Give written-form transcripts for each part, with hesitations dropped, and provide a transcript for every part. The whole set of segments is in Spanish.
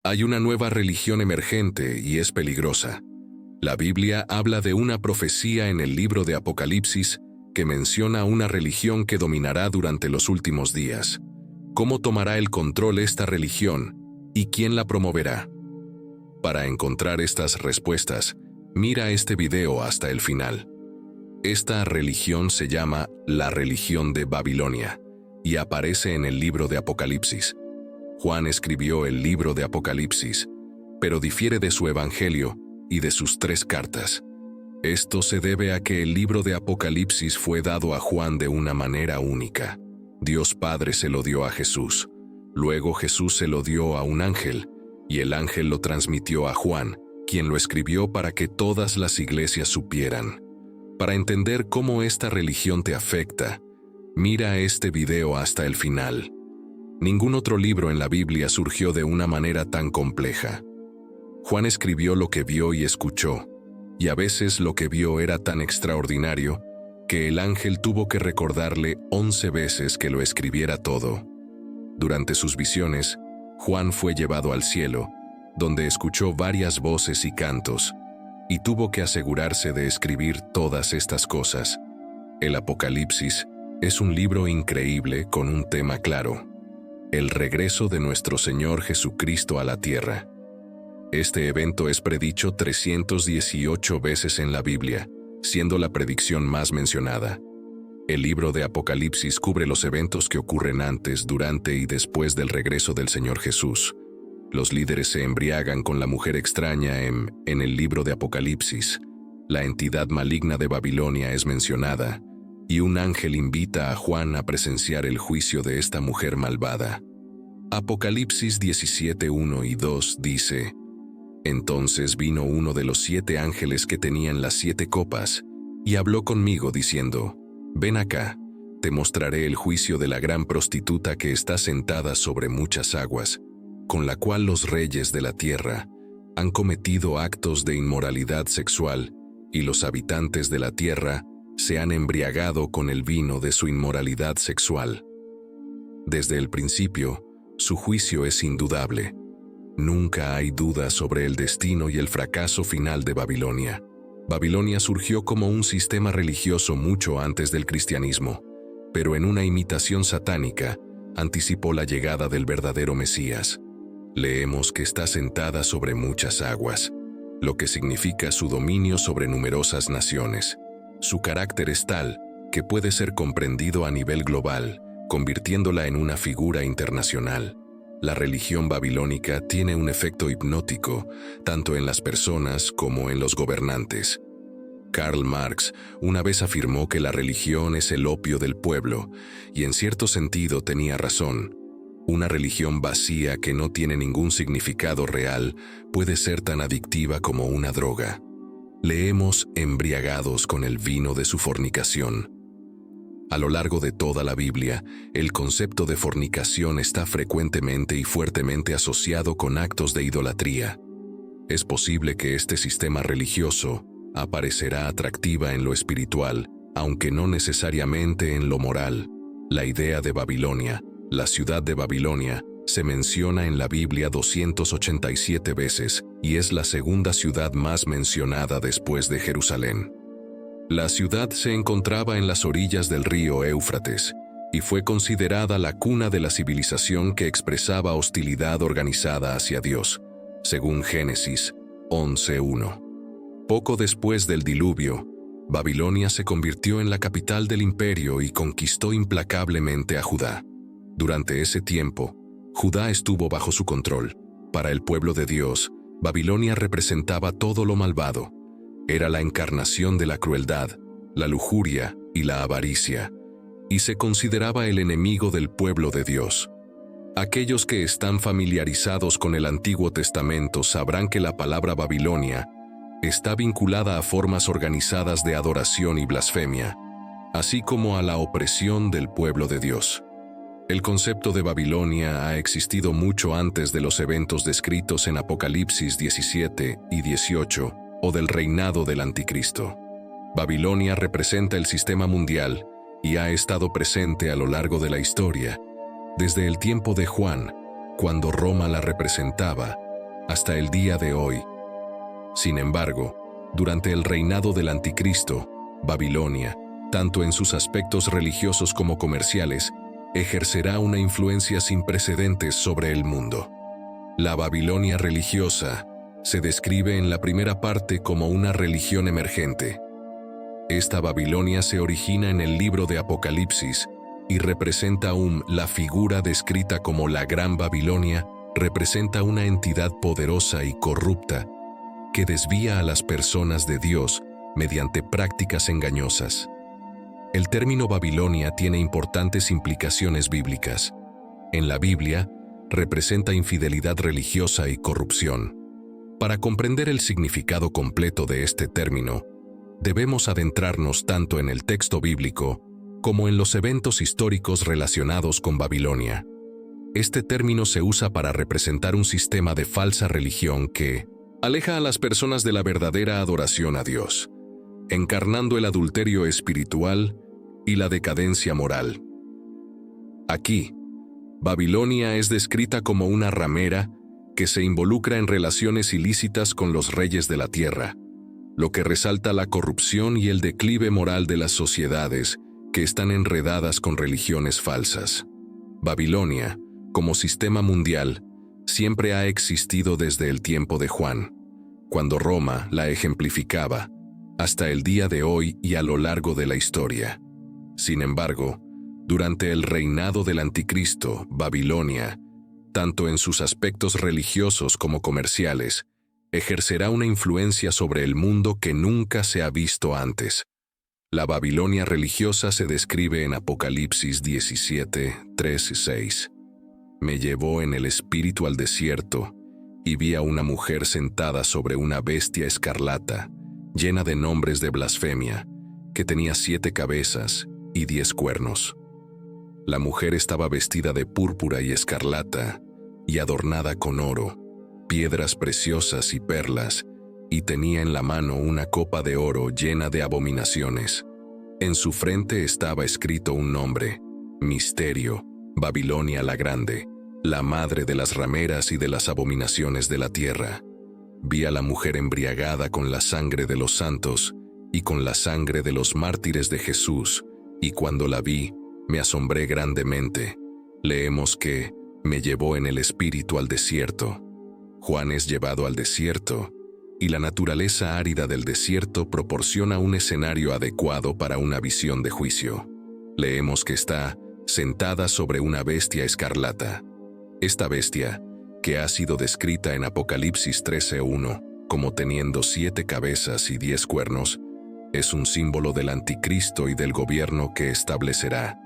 Hay una nueva religión emergente y es peligrosa. La Biblia habla de una profecía en el libro de Apocalipsis que menciona una religión que dominará durante los últimos días. ¿Cómo tomará el control esta religión y quién la promoverá? Para encontrar estas respuestas, mira este video hasta el final. Esta religión se llama la religión de Babilonia y aparece en el libro de Apocalipsis. Juan escribió el libro de Apocalipsis, pero difiere de su evangelio y de sus 3 cartas. Esto se debe a que el libro de Apocalipsis fue dado a Juan de una manera única. Dios Padre se lo dio a Jesús, luego Jesús se lo dio a un ángel, y el ángel lo transmitió a Juan, quien lo escribió para que todas las iglesias supieran. Para entender cómo esta religión te afecta, mira este video hasta el final. Ningún otro libro en la Biblia surgió de una manera tan compleja. Juan escribió lo que vio y escuchó, y a veces lo que vio era tan extraordinario que el ángel tuvo que recordarle 11 veces que lo escribiera todo. Durante sus visiones, Juan fue llevado al cielo, donde escuchó varias voces y cantos, y tuvo que asegurarse de escribir todas estas cosas. El Apocalipsis es un libro increíble con un tema claro: el regreso de nuestro Señor Jesucristo a la tierra. Este evento es predicho 318 veces en la Biblia, siendo la predicción más mencionada. El libro de Apocalipsis cubre los eventos que ocurren antes, durante y después del regreso del Señor Jesús. Los líderes se embriagan con la mujer extraña en el libro de Apocalipsis. La entidad maligna de Babilonia es mencionada, y un ángel invita a Juan a presenciar el juicio de esta mujer malvada. Apocalipsis 17:1 y 2 dice: Entonces vino uno de los 7 ángeles que tenían las 7 copas, y habló conmigo diciendo: Ven acá, te mostraré el juicio de la gran prostituta que está sentada sobre muchas aguas, con la cual los reyes de la tierra han cometido actos de inmoralidad sexual, y los habitantes de la tierra se han embriagado con el vino de su inmoralidad sexual. Desde el principio, su juicio es indudable. Nunca hay duda sobre el destino y el fracaso final de Babilonia. Babilonia surgió como un sistema religioso mucho antes del cristianismo, pero en una imitación satánica, anticipó la llegada del verdadero Mesías. Leemos que está sentada sobre muchas aguas, lo que significa su dominio sobre numerosas naciones. Su carácter es tal que puede ser comprendido a nivel global, convirtiéndola en una figura internacional. La religión babilónica tiene un efecto hipnótico, tanto en las personas como en los gobernantes. Karl Marx una vez afirmó que la religión es el opio del pueblo, y en cierto sentido tenía razón. Una religión vacía que no tiene ningún significado real puede ser tan adictiva como una droga. Leemos embriagados con el vino de su fornicación. A lo largo de toda la Biblia, el concepto de fornicación está frecuentemente y fuertemente asociado con actos de idolatría. Es posible que este sistema religioso aparecerá atractiva en lo espiritual, aunque no necesariamente en lo moral. La idea de Babilonia, la ciudad de Babilonia, se menciona en la Biblia 287 veces y es la segunda ciudad más mencionada después de Jerusalén. La ciudad se encontraba en las orillas del río Éufrates y fue considerada la cuna de la civilización que expresaba hostilidad organizada hacia Dios, según Génesis 11:1. Poco después del diluvio, Babilonia se convirtió en la capital del imperio y conquistó implacablemente a Judá. Durante ese tiempo, Judá estuvo bajo su control. Para el pueblo de Dios, Babilonia representaba todo lo malvado. Era la encarnación de la crueldad, la lujuria y la avaricia, y se consideraba el enemigo del pueblo de Dios. Aquellos que están familiarizados con el Antiguo Testamento sabrán que la palabra Babilonia está vinculada a formas organizadas de adoración y blasfemia, así como a la opresión del pueblo de Dios. El concepto de Babilonia ha existido mucho antes de los eventos descritos en Apocalipsis 17 y 18 o del reinado del Anticristo. Babilonia representa el sistema mundial y ha estado presente a lo largo de la historia, desde el tiempo de Juan, cuando Roma la representaba, hasta el día de hoy. Sin embargo, durante el reinado del Anticristo, Babilonia, tanto en sus aspectos religiosos como comerciales, ejercerá una influencia sin precedentes sobre el mundo. La Babilonia religiosa se describe en la primera parte como una religión emergente. Esta Babilonia se origina en el libro de Apocalipsis y representa la figura descrita como la Gran Babilonia, representa una entidad poderosa y corrupta que desvía a las personas de Dios mediante prácticas engañosas. El término Babilonia tiene importantes implicaciones bíblicas. En la Biblia, representa infidelidad religiosa y corrupción. Para comprender el significado completo de este término, debemos adentrarnos tanto en el texto bíblico como en los eventos históricos relacionados con Babilonia. Este término se usa para representar un sistema de falsa religión que aleja a las personas de la verdadera adoración a Dios, encarnando el adulterio espiritual y la decadencia moral. Aquí, Babilonia es descrita como una ramera que se involucra en relaciones ilícitas con los reyes de la tierra, lo que resalta la corrupción y el declive moral de las sociedades que están enredadas con religiones falsas. Babilonia, como sistema mundial, siempre ha existido desde el tiempo de Juan, cuando Roma la ejemplificaba, hasta el día de hoy y a lo largo de la historia. Sin embargo, durante el reinado del Anticristo, Babilonia, tanto en sus aspectos religiosos como comerciales, ejercerá una influencia sobre el mundo que nunca se ha visto antes. La Babilonia religiosa se describe en Apocalipsis 17, 3 y 6. Me llevó en el espíritu al desierto, y vi a una mujer sentada sobre una bestia escarlata, llena de nombres de blasfemia, que tenía 7 cabezas y 10 cuernos. La mujer estaba vestida de púrpura y escarlata, y adornada con oro, piedras preciosas y perlas, y tenía en la mano una copa de oro llena de abominaciones. En su frente estaba escrito un nombre: Misterio, Babilonia la Grande, la madre de las rameras y de las abominaciones de la tierra. Vi a la mujer embriagada con la sangre de los santos y con la sangre de los mártires de Jesús, y cuando la vi, me asombré grandemente. Leemos que me llevó en el espíritu al desierto. Juan es llevado al desierto, y la naturaleza árida del desierto proporciona un escenario adecuado para una visión de juicio. Leemos que está sentada sobre una bestia escarlata. Esta bestia, que ha sido descrita en Apocalipsis 13:1 como teniendo 7 cabezas y 10 cuernos, es un símbolo del Anticristo y del gobierno que establecerá.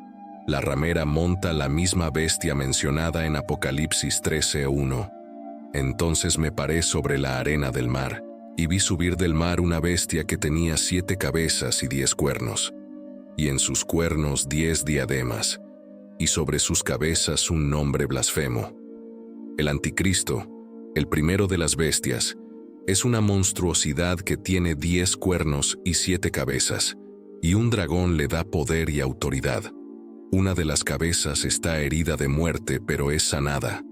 La ramera monta la misma bestia mencionada en Apocalipsis 13:1. Entonces me paré sobre la arena del mar, y vi subir del mar una bestia que tenía 7 cabezas y 10 cuernos, y en sus cuernos 10 diademas, y sobre sus cabezas un nombre blasfemo. El Anticristo, el primero de las bestias, es una monstruosidad que tiene 10 cuernos y 7 cabezas, y un dragón le da poder y autoridad. Una de las cabezas está herida de muerte, pero es sanada.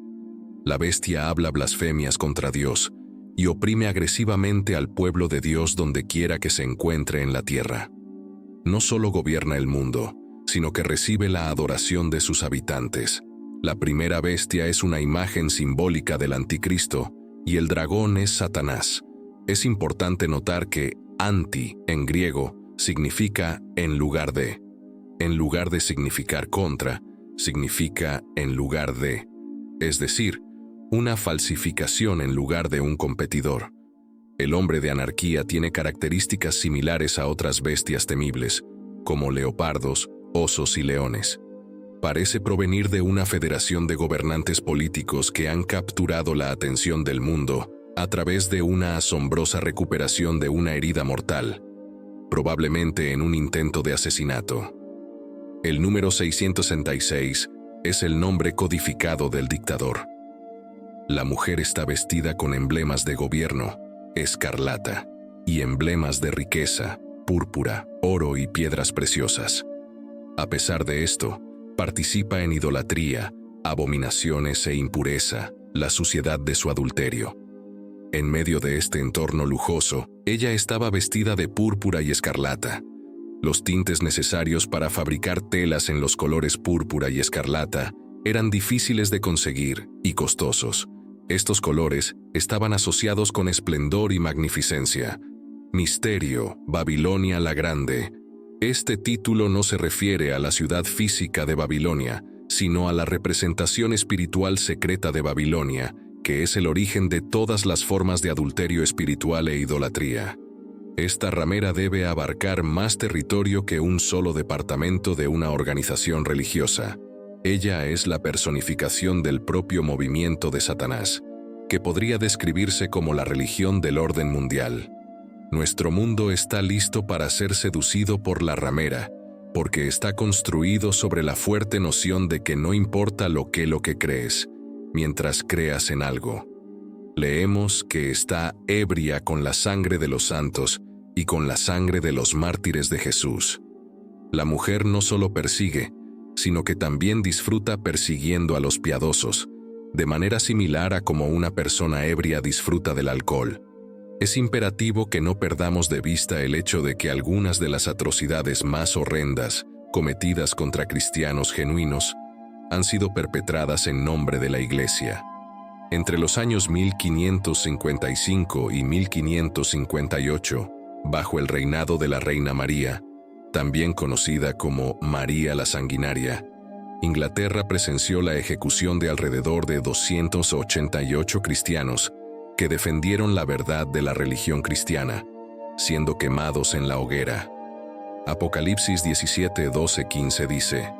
La bestia habla blasfemias contra Dios y oprime agresivamente al pueblo de Dios donde quiera que se encuentre en la tierra. No solo gobierna el mundo, sino que recibe la adoración de sus habitantes. La primera bestia es una imagen simbólica del Anticristo y el dragón es Satanás. Es importante notar que anti, en griego, significa en lugar de. En lugar de significar contra, significa en lugar de, es decir, una falsificación en lugar de un competidor. El hombre de anarquía tiene características similares a otras bestias temibles, como leopardos, osos y leones. Parece provenir de una federación de gobernantes políticos que han capturado la atención del mundo a través de una asombrosa recuperación de una herida mortal, probablemente en un intento de asesinato. El número 666 es el nombre codificado del dictador. La mujer está vestida con emblemas de gobierno, escarlata, y emblemas de riqueza, púrpura, oro y piedras preciosas. A pesar de esto, participa en idolatría, abominaciones e impureza, la suciedad de su adulterio. En medio de este entorno lujoso, ella estaba vestida de púrpura y escarlata. Los tintes necesarios para fabricar telas en los colores púrpura y escarlata eran difíciles de conseguir y costosos. Estos colores estaban asociados con esplendor y magnificencia. Misterio, Babilonia la Grande. Este título no se refiere a la ciudad física de Babilonia, sino a la representación espiritual secreta de Babilonia, que es el origen de todas las formas de adulterio espiritual e idolatría. Esta ramera debe abarcar más territorio que un solo departamento de una organización religiosa. Ella es la personificación del propio movimiento de Satanás, que podría describirse como la religión del orden mundial. Nuestro mundo está listo para ser seducido por la ramera, porque está construido sobre la fuerte noción de que no importa lo que crees, mientras creas en algo. Leemos que está ebria con la sangre de los santos y con la sangre de los mártires de Jesús. La mujer no solo persigue, sino que también disfruta persiguiendo a los piadosos, de manera similar a como una persona ebria disfruta del alcohol. Es imperativo que no perdamos de vista el hecho de que algunas de las atrocidades más horrendas cometidas contra cristianos genuinos han sido perpetradas en nombre de la Iglesia. Entre los años 1555 y 1558, bajo el reinado de la Reina María, también conocida como María la Sanguinaria, Inglaterra presenció la ejecución de alrededor de 288 cristianos que defendieron la verdad de la religión cristiana, siendo quemados en la hoguera. Apocalipsis 17, 12, 15 dice: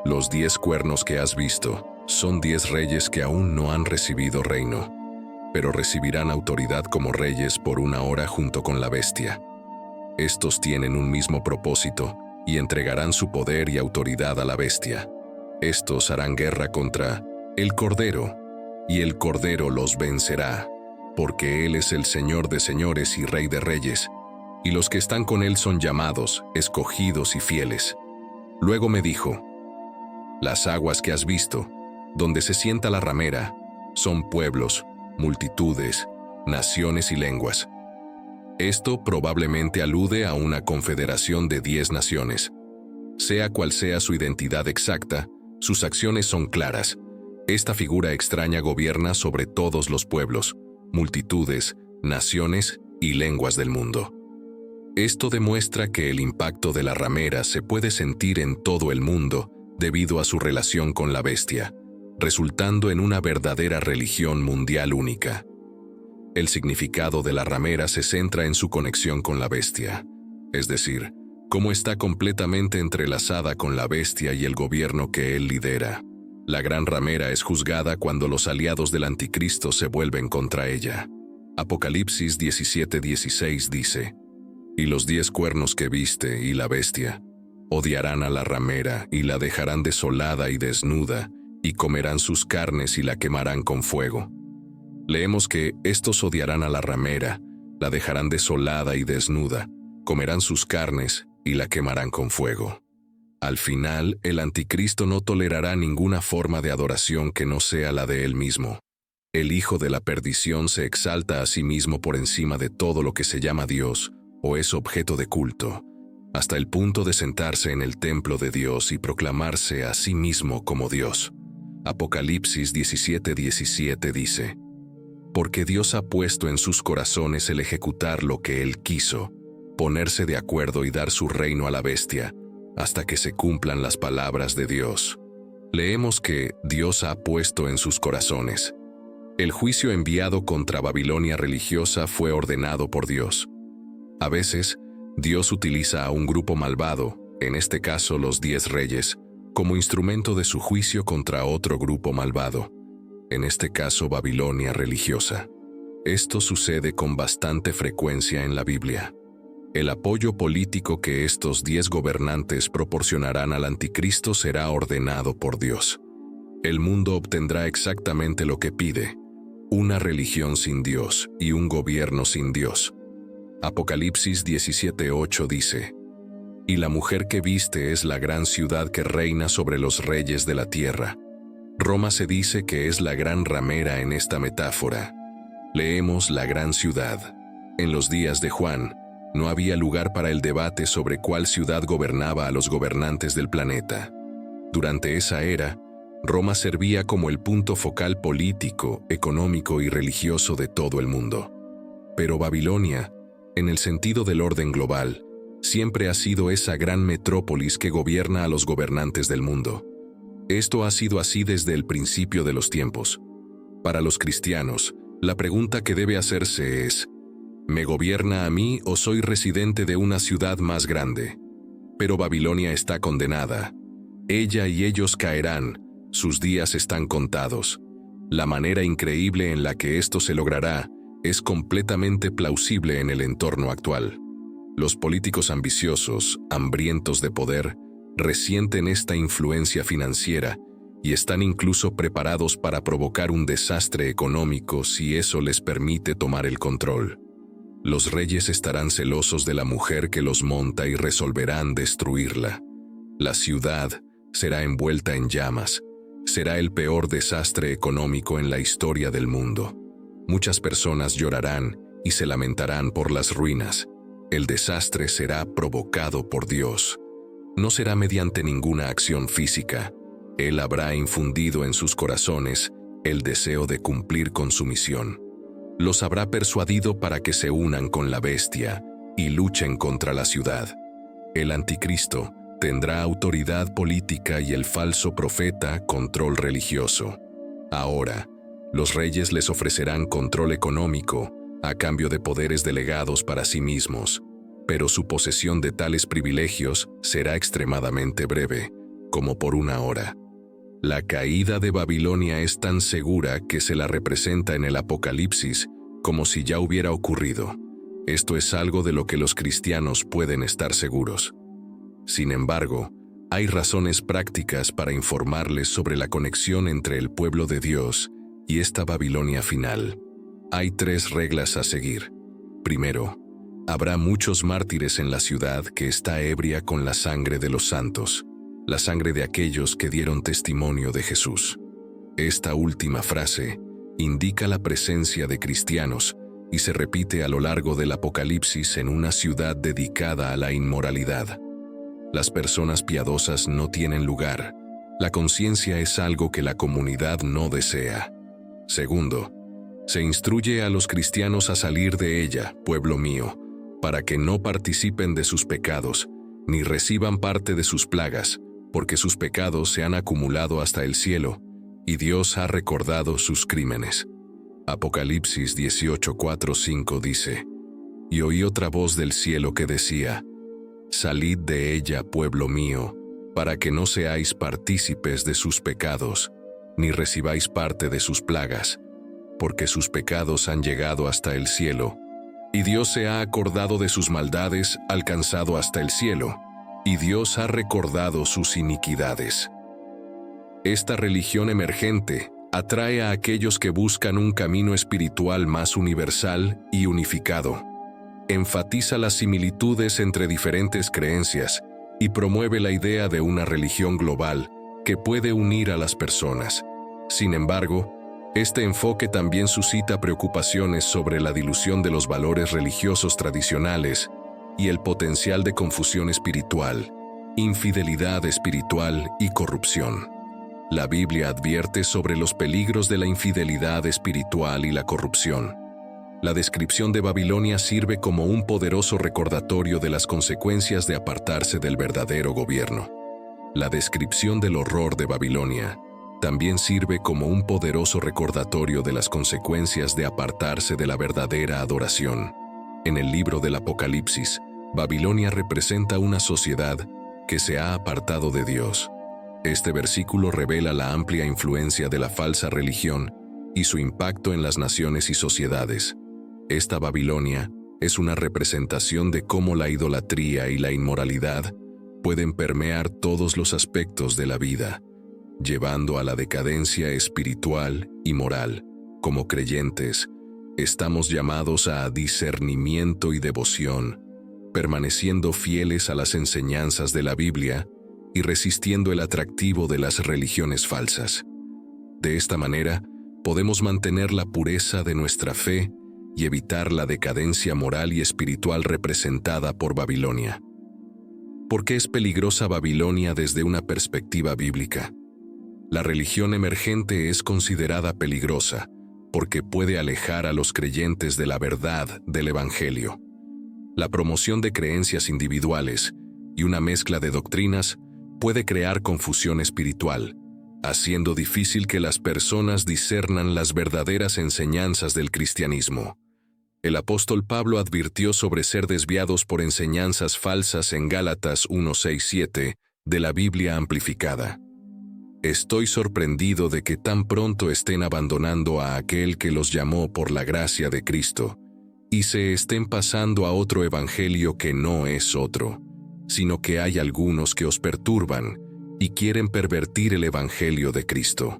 Los 10 cuernos que has visto son 10 reyes que aún no han recibido reino, pero recibirán autoridad como reyes por una hora junto con la bestia. Estos tienen un mismo propósito y entregarán su poder y autoridad a la bestia. Estos harán guerra contra el Cordero, y el Cordero los vencerá, porque Él es el Señor de señores y Rey de reyes, y los que están con Él son llamados, escogidos y fieles. Luego me dijo: Las aguas que has visto, donde se sienta la ramera, son pueblos, multitudes, naciones y lenguas. Esto probablemente alude a una confederación de 10 naciones. Sea cual sea su identidad exacta, sus acciones son claras. Esta figura extraña gobierna sobre todos los pueblos, multitudes, naciones y lenguas del mundo. Esto demuestra que el impacto de la ramera se puede sentir en todo el mundo debido a su relación con la bestia, resultando en una verdadera religión mundial única. El significado de la ramera se centra en su conexión con la bestia, es decir, cómo está completamente entrelazada con la bestia y el gobierno que él lidera. La gran ramera es juzgada cuando los aliados del anticristo se vuelven contra ella. Apocalipsis 17:16 dice: Y los 10 cuernos que viste y la bestia odiarán a la ramera y la dejarán desolada y desnuda, y comerán sus carnes y la quemarán con fuego. Leemos que estos odiarán a la ramera, la dejarán desolada y desnuda, comerán sus carnes y la quemarán con fuego. Al final, el anticristo no tolerará ninguna forma de adoración que no sea la de él mismo. El hijo de la perdición se exalta a sí mismo por encima de todo lo que se llama Dios o es objeto de culto, hasta el punto de sentarse en el templo de Dios y proclamarse a sí mismo como Dios. Apocalipsis 17:17 dice: Porque Dios ha puesto en sus corazones el ejecutar lo que Él quiso, ponerse de acuerdo y dar su reino a la bestia, hasta que se cumplan las palabras de Dios. Leemos que Dios ha puesto en sus corazones. El juicio enviado contra Babilonia religiosa fue ordenado por Dios. A veces, Dios utiliza a un grupo malvado, en este caso los 10 reyes, como instrumento de su juicio contra otro grupo malvado, en este caso Babilonia religiosa. Esto sucede con bastante frecuencia en la Biblia. El apoyo político que estos 10 gobernantes proporcionarán al anticristo será ordenado por Dios. El mundo obtendrá exactamente lo que pide: una religión sin Dios y un gobierno sin Dios. Apocalipsis 17:8 dice: Y la mujer que viste es la gran ciudad que reina sobre los reyes de la tierra. Roma se dice que es la gran ramera en esta metáfora. Leemos la gran ciudad. En los días de Juan, no había lugar para el debate sobre cuál ciudad gobernaba a los gobernantes del planeta. Durante esa era, Roma servía como el punto focal político, económico y religioso de todo el mundo. Pero Babilonia, en el sentido del orden global, siempre ha sido esa gran metrópolis que gobierna a los gobernantes del mundo. Esto ha sido así desde el principio de los tiempos. Para los cristianos, la pregunta que debe hacerse es: ¿me gobierna a mí o soy residente de una ciudad más grande? Pero Babilonia está condenada. Ella y ellos caerán, sus días están contados. La manera increíble en la que esto se logrará es completamente plausible en el entorno actual. Los políticos ambiciosos, hambrientos de poder, resienten esta influencia financiera y están incluso preparados para provocar un desastre económico si eso les permite tomar el control. Los reyes estarán celosos de la mujer que los monta y resolverán destruirla. La ciudad será envuelta en llamas. Será el peor desastre económico en la historia del mundo. Muchas personas llorarán y se lamentarán por las ruinas. El desastre será provocado por Dios. No será mediante ninguna acción física. Él habrá infundido en sus corazones el deseo de cumplir con su misión. Los habrá persuadido para que se unan con la bestia y luchen contra la ciudad. El anticristo tendrá autoridad política y el falso profeta control religioso. Ahora, los reyes les ofrecerán control económico a cambio de poderes delegados para sí mismos, pero su posesión de tales privilegios será extremadamente breve, como por una hora. La caída de Babilonia es tan segura que se la representa en el Apocalipsis como si ya hubiera ocurrido. Esto es algo de lo que los cristianos pueden estar seguros. Sin embargo, hay razones prácticas para informarles sobre la conexión entre el pueblo de Dios y esta Babilonia final. Hay 3 reglas a seguir. Primero, habrá muchos mártires en la ciudad que está ebria con la sangre de los santos, la sangre de aquellos que dieron testimonio de Jesús. Esta última frase indica la presencia de cristianos y se repite a lo largo del Apocalipsis en una ciudad dedicada a la inmoralidad. Las personas piadosas no tienen lugar. La conciencia es algo que la comunidad no desea. Segundo, se instruye a los cristianos a salir de ella, pueblo mío, para que no participen de sus pecados, ni reciban parte de sus plagas, porque sus pecados se han acumulado hasta el cielo, y Dios ha recordado sus crímenes. Apocalipsis 18:4-5 dice: Y oí otra voz del cielo que decía: Salid de ella, pueblo mío, para que no seáis partícipes de sus pecados, ni recibáis parte de sus plagas, porque sus pecados han llegado hasta el cielo, y Dios se ha acordado de sus maldades, alcanzado hasta el cielo, y Dios ha recordado sus iniquidades. Esta religión emergente atrae a aquellos que buscan un camino espiritual más universal y unificado. Enfatiza las similitudes entre diferentes creencias y promueve la idea de una religión global que puede unir a las personas. Sin embargo, este enfoque también suscita preocupaciones sobre la dilución de los valores religiosos tradicionales y el potencial de confusión espiritual, infidelidad espiritual y corrupción. La Biblia advierte sobre los peligros de la infidelidad espiritual y la corrupción. La descripción de Babilonia sirve como un poderoso recordatorio de las consecuencias de apartarse del verdadero gobierno. La descripción del horror de Babilonia también sirve como un poderoso recordatorio de las consecuencias de apartarse de la verdadera adoración. En el libro del Apocalipsis, Babilonia representa una sociedad que se ha apartado de Dios. Este versículo revela la amplia influencia de la falsa religión y su impacto en las naciones y sociedades. Esta Babilonia es una representación de cómo la idolatría y la inmoralidad pueden permear todos los aspectos de la vida, llevando a la decadencia espiritual y moral. Como creyentes, estamos llamados a discernimiento y devoción, permaneciendo fieles a las enseñanzas de la Biblia y resistiendo el atractivo de las religiones falsas. De esta manera, podemos mantener la pureza de nuestra fe y evitar la decadencia moral y espiritual representada por Babilonia. ¿Por qué es peligrosa Babilonia desde una perspectiva bíblica? La religión emergente es considerada peligrosa porque puede alejar a los creyentes de la verdad del Evangelio. La promoción de creencias individuales y una mezcla de doctrinas puede crear confusión espiritual, haciendo difícil que las personas discernan las verdaderas enseñanzas del cristianismo. El apóstol Pablo advirtió sobre ser desviados por enseñanzas falsas en Gálatas 1:6-7 de la Biblia amplificada. Estoy sorprendido de que tan pronto estén abandonando a aquel que los llamó por la gracia de Cristo, y se estén pasando a otro evangelio que no es otro, sino que hay algunos que os perturban y quieren pervertir el evangelio de Cristo.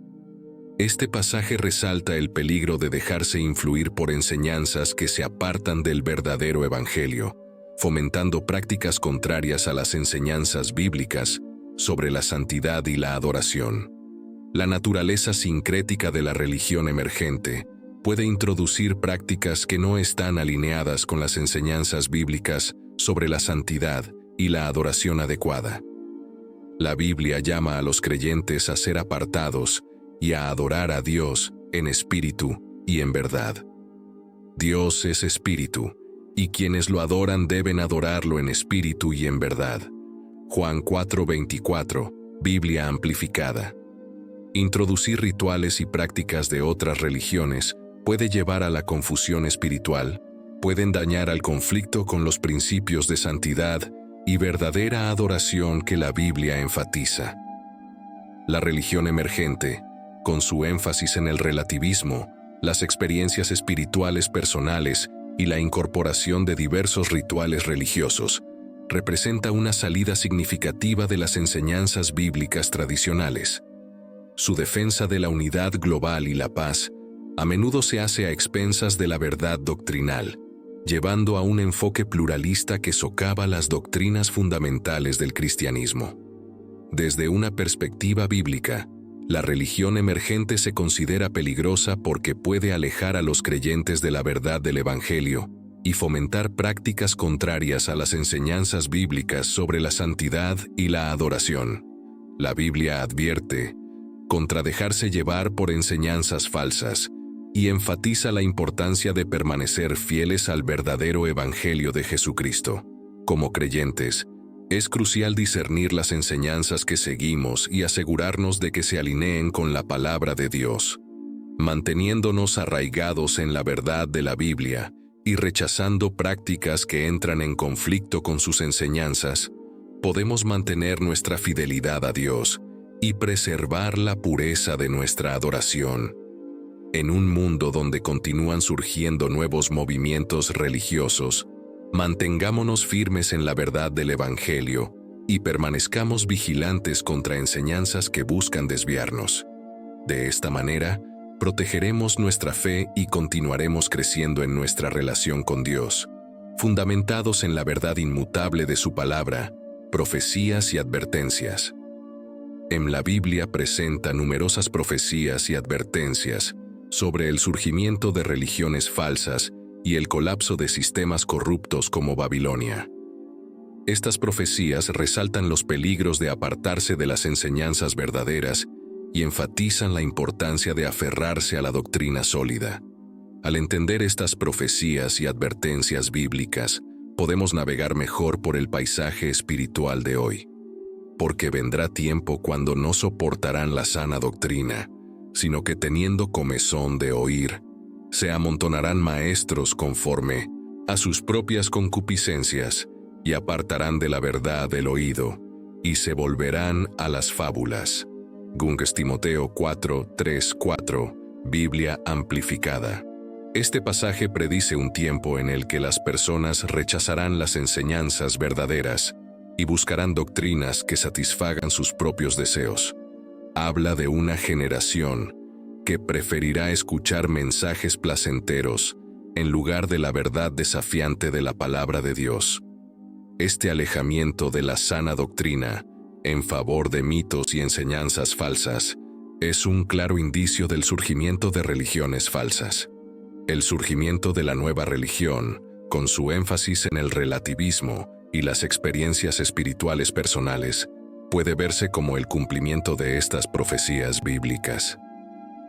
Este pasaje resalta el peligro de dejarse influir por enseñanzas que se apartan del verdadero evangelio, fomentando prácticas contrarias a las enseñanzas bíblicas sobre la santidad y la adoración. La naturaleza sincrética de la religión emergente puede introducir prácticas que no están alineadas con las enseñanzas bíblicas sobre la santidad y la adoración adecuada. La Biblia llama a los creyentes a ser apartados y a adorar a Dios en espíritu y en verdad. Dios es espíritu, y quienes lo adoran deben adorarlo en espíritu y en verdad. Juan 4:24, Biblia amplificada. Introducir rituales y prácticas de otras religiones puede llevar a la confusión espiritual, pueden dañar al conflicto con los principios de santidad y verdadera adoración que la Biblia enfatiza. La religión emergente, con su énfasis en el relativismo, las experiencias espirituales personales y la incorporación de diversos rituales religiosos, representa una salida significativa de las enseñanzas bíblicas tradicionales. Su defensa de la unidad global y la paz a menudo se hace a expensas de la verdad doctrinal, llevando a un enfoque pluralista que socava las doctrinas fundamentales del cristianismo. Desde una perspectiva bíblica, la religión emergente se considera peligrosa porque puede alejar a los creyentes de la verdad del Evangelio y fomentar prácticas contrarias a las enseñanzas bíblicas sobre la santidad y la adoración. La Biblia advierte contra dejarse llevar por enseñanzas falsas y enfatiza la importancia de permanecer fieles al verdadero Evangelio de Jesucristo. Como creyentes, es crucial discernir las enseñanzas que seguimos y asegurarnos de que se alineen con la palabra de Dios, manteniéndonos arraigados en la verdad de la Biblia y rechazando prácticas que entran en conflicto con sus enseñanzas. Podemos mantener nuestra fidelidad a Dios y preservar la pureza de nuestra adoración. En un mundo donde continúan surgiendo nuevos movimientos religiosos, mantengámonos firmes en la verdad del Evangelio y permanezcamos vigilantes contra enseñanzas que buscan desviarnos. De esta manera, protegeremos nuestra fe y continuaremos creciendo en nuestra relación con Dios, fundamentados en la verdad inmutable de su palabra, profecías y advertencias. En la Biblia presenta numerosas profecías y advertencias sobre el surgimiento de religiones falsas y el colapso de sistemas corruptos como Babilonia. Estas profecías resaltan los peligros de apartarse de las enseñanzas verdaderas y enfatizan la importancia de aferrarse a la doctrina sólida. Al entender estas profecías y advertencias bíblicas, podemos navegar mejor por el paisaje espiritual de hoy. Porque vendrá tiempo cuando no soportarán la sana doctrina, sino que teniendo comezón de oír, se amontonarán maestros conforme a sus propias concupiscencias y apartarán de la verdad el oído y se volverán a las fábulas. 2 Timoteo 4:3-4, Biblia amplificada. Este pasaje predice un tiempo en el que las personas rechazarán las enseñanzas verdaderas y buscarán doctrinas que satisfagan sus propios deseos. Habla de una generación que preferirá escuchar mensajes placenteros en lugar de la verdad desafiante de la palabra de Dios. Este alejamiento de la sana doctrina en favor de mitos y enseñanzas falsas Es un claro indicio del surgimiento de religiones falsas. El surgimiento de la nueva religión, con su énfasis en el relativismo y las experiencias espirituales personales, puede verse como el cumplimiento de estas profecías bíblicas.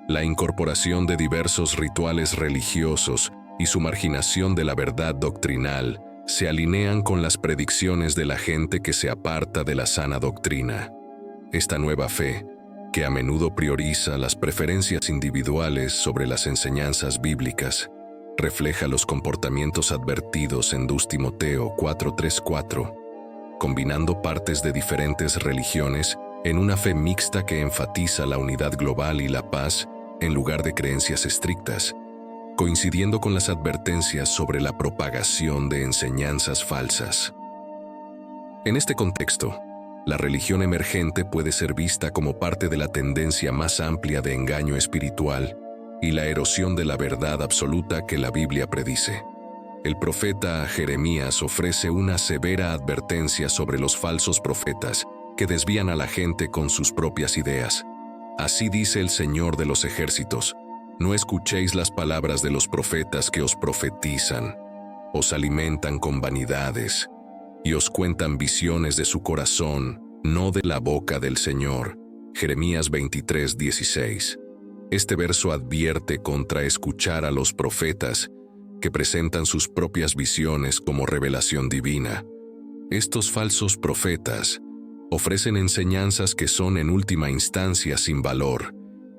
La incorporación de diversos rituales religiosos y su marginación de la verdad doctrinal se alinean con las predicciones de la gente que se aparta de la sana doctrina. Esta nueva fe, que a menudo prioriza las preferencias individuales sobre las enseñanzas bíblicas, refleja los comportamientos advertidos en 2 Timoteo 4:3-4, combinando partes de diferentes religiones en una fe mixta que enfatiza la unidad global y la paz en lugar de creencias estrictas, coincidiendo con las advertencias sobre la propagación de enseñanzas falsas. En este contexto, la religión emergente puede ser vista como parte de la tendencia más amplia de engaño espiritual y la erosión de la verdad absoluta que la Biblia predice. El profeta Jeremías ofrece una severa advertencia sobre los falsos profetas que desvían a la gente con sus propias ideas. Así dice el Señor de los ejércitos: no escuchéis las palabras de los profetas que os profetizan, os alimentan con vanidades y os cuentan visiones de su corazón, no de la boca del Señor. Jeremías 23:16. Este verso advierte contra escuchar a los profetas que presentan sus propias visiones como revelación divina. Estos falsos profetas ofrecen enseñanzas que son en última instancia sin valor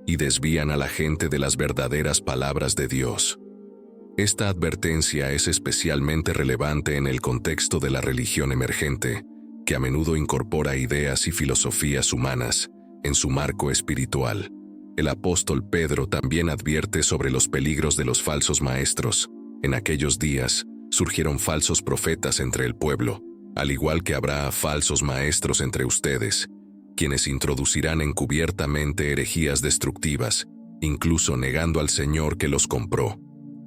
y desvían a la gente de las verdaderas palabras de Dios. Esta advertencia es especialmente relevante en el contexto de la religión emergente, que a menudo incorpora ideas y filosofías humanas en su marco espiritual. El apóstol Pedro también advierte sobre los peligros de los falsos maestros. En aquellos días surgieron falsos profetas entre el pueblo, al igual que habrá falsos maestros entre ustedes, quienes introducirán encubiertamente herejías destructivas, incluso negando al Señor que los compró,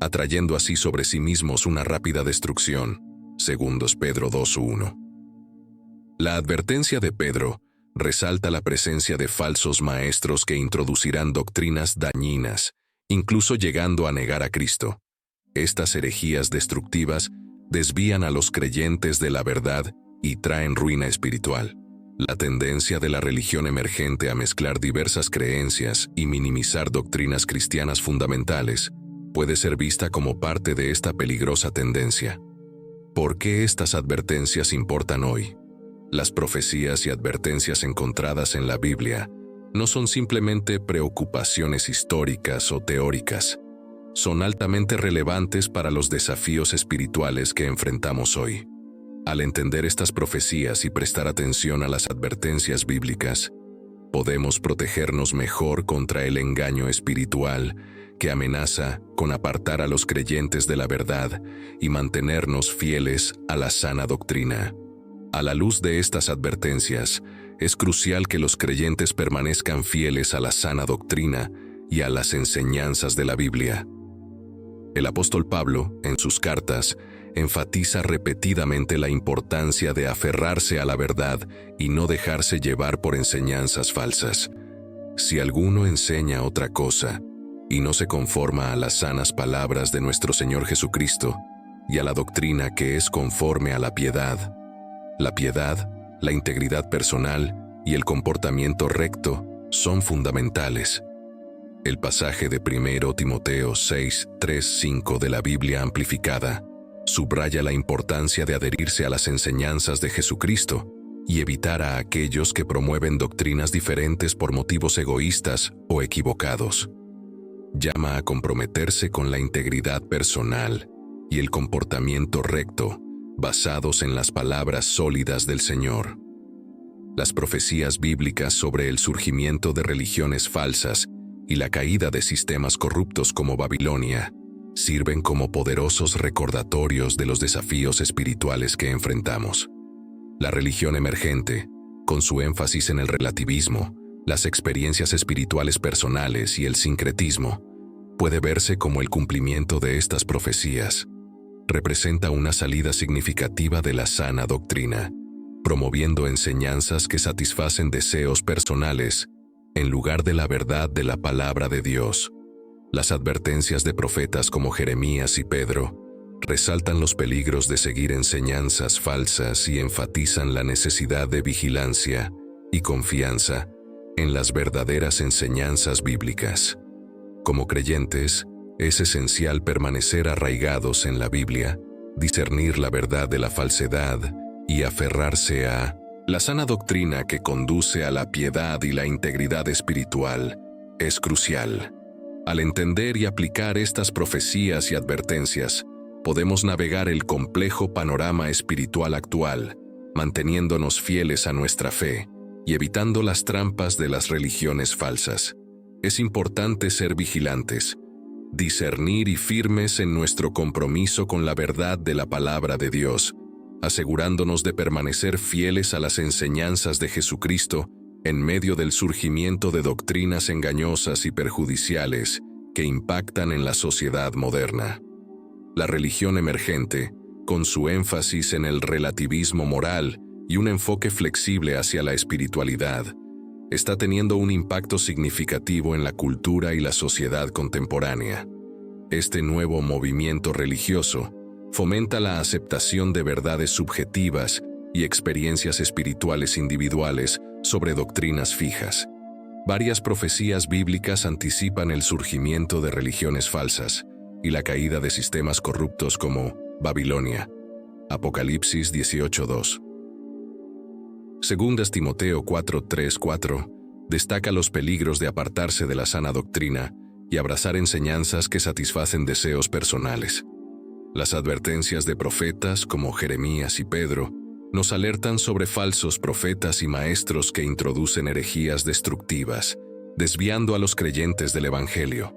atrayendo así sobre sí mismos una rápida destrucción. 2 Pedro 2:1. La advertencia de Pedro resalta la presencia de falsos maestros que introducirán doctrinas dañinas, incluso llegando a negar a Cristo. Estas herejías destructivas desvían a los creyentes de la verdad y traen ruina espiritual. La tendencia de la religión emergente a mezclar diversas creencias y minimizar doctrinas cristianas fundamentales puede ser vista como parte de esta peligrosa tendencia. ¿Por qué estas advertencias importan hoy? Las profecías y advertencias encontradas en la Biblia no son simplemente preocupaciones históricas o teóricas. Son altamente relevantes para los desafíos espirituales que enfrentamos hoy. Al entender estas profecías y prestar atención a las advertencias bíblicas, podemos protegernos mejor contra el engaño espiritual que amenaza con apartar a los creyentes de la verdad y mantenernos fieles a la sana doctrina. A la luz de estas advertencias, es crucial que los creyentes permanezcan fieles a la sana doctrina y a las enseñanzas de la Biblia. El apóstol Pablo, en sus cartas, enfatiza repetidamente la importancia de aferrarse a la verdad y no dejarse llevar por enseñanzas falsas. Si alguno enseña otra cosa y no se conforma a las sanas palabras de nuestro Señor Jesucristo y a la doctrina que es conforme a la piedad, la integridad personal y el comportamiento recto son fundamentales. El pasaje de 1 Timoteo 6:3-5 de la Biblia amplificada subraya la importancia de adherirse a las enseñanzas de Jesucristo y evitar a aquellos que promueven doctrinas diferentes por motivos egoístas o equivocados. Llama a comprometerse con la integridad personal y el comportamiento recto, basados en las palabras sólidas del Señor. Las profecías bíblicas sobre el surgimiento de religiones falsas y la caída de sistemas corruptos como Babilonia sirven como poderosos recordatorios de los desafíos espirituales que enfrentamos. La religión emergente, con su énfasis en el relativismo, las experiencias espirituales personales y el sincretismo, puede verse como el cumplimiento de estas profecías. Representa una salida significativa de la sana doctrina, promoviendo enseñanzas que satisfacen deseos personales en lugar de la verdad de la palabra de Dios. Las advertencias de profetas como Jeremías y Pedro resaltan los peligros de seguir enseñanzas falsas y enfatizan la necesidad de vigilancia y confianza en las verdaderas enseñanzas bíblicas. Como creyentes, es esencial permanecer arraigados en la Biblia, discernir la verdad de la falsedad y aferrarse a la sana doctrina que conduce a la piedad y la integridad espiritual. Es crucial. Al entender y aplicar estas profecías y advertencias, podemos navegar el complejo panorama espiritual actual, manteniéndonos fieles a nuestra fe y evitando las trampas de las religiones falsas. Es importante ser vigilantes, discernir y firmes en nuestro compromiso con la verdad de la palabra de Dios, asegurándonos de permanecer fieles a las enseñanzas de Jesucristo en medio del surgimiento de doctrinas engañosas y perjudiciales que impactan en la sociedad moderna. La religión emergente, con su énfasis en el relativismo moral y un enfoque flexible hacia la espiritualidad, está teniendo un impacto significativo en la cultura y la sociedad contemporánea. Este nuevo movimiento religioso fomenta la aceptación de verdades subjetivas y experiencias espirituales individuales sobre doctrinas fijas. Varias profecías bíblicas anticipan el surgimiento de religiones falsas y la caída de sistemas corruptos como Babilonia. Apocalipsis 18:2. Segundas Timoteo 4:3-4 destaca los peligros de apartarse de la sana doctrina y abrazar enseñanzas que satisfacen deseos personales. Las advertencias de profetas como Jeremías y Pedro nos alertan sobre falsos profetas y maestros que introducen herejías destructivas, desviando a los creyentes del Evangelio.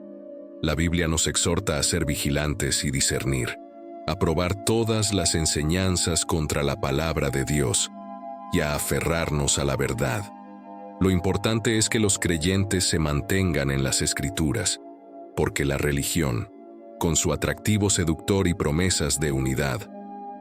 La Biblia nos exhorta a ser vigilantes y discernir, a probar todas las enseñanzas contra la palabra de Dios y a aferrarnos a la verdad. Lo importante es que los creyentes se mantengan en las Escrituras, porque la religión, con su atractivo seductor y promesas de unidad,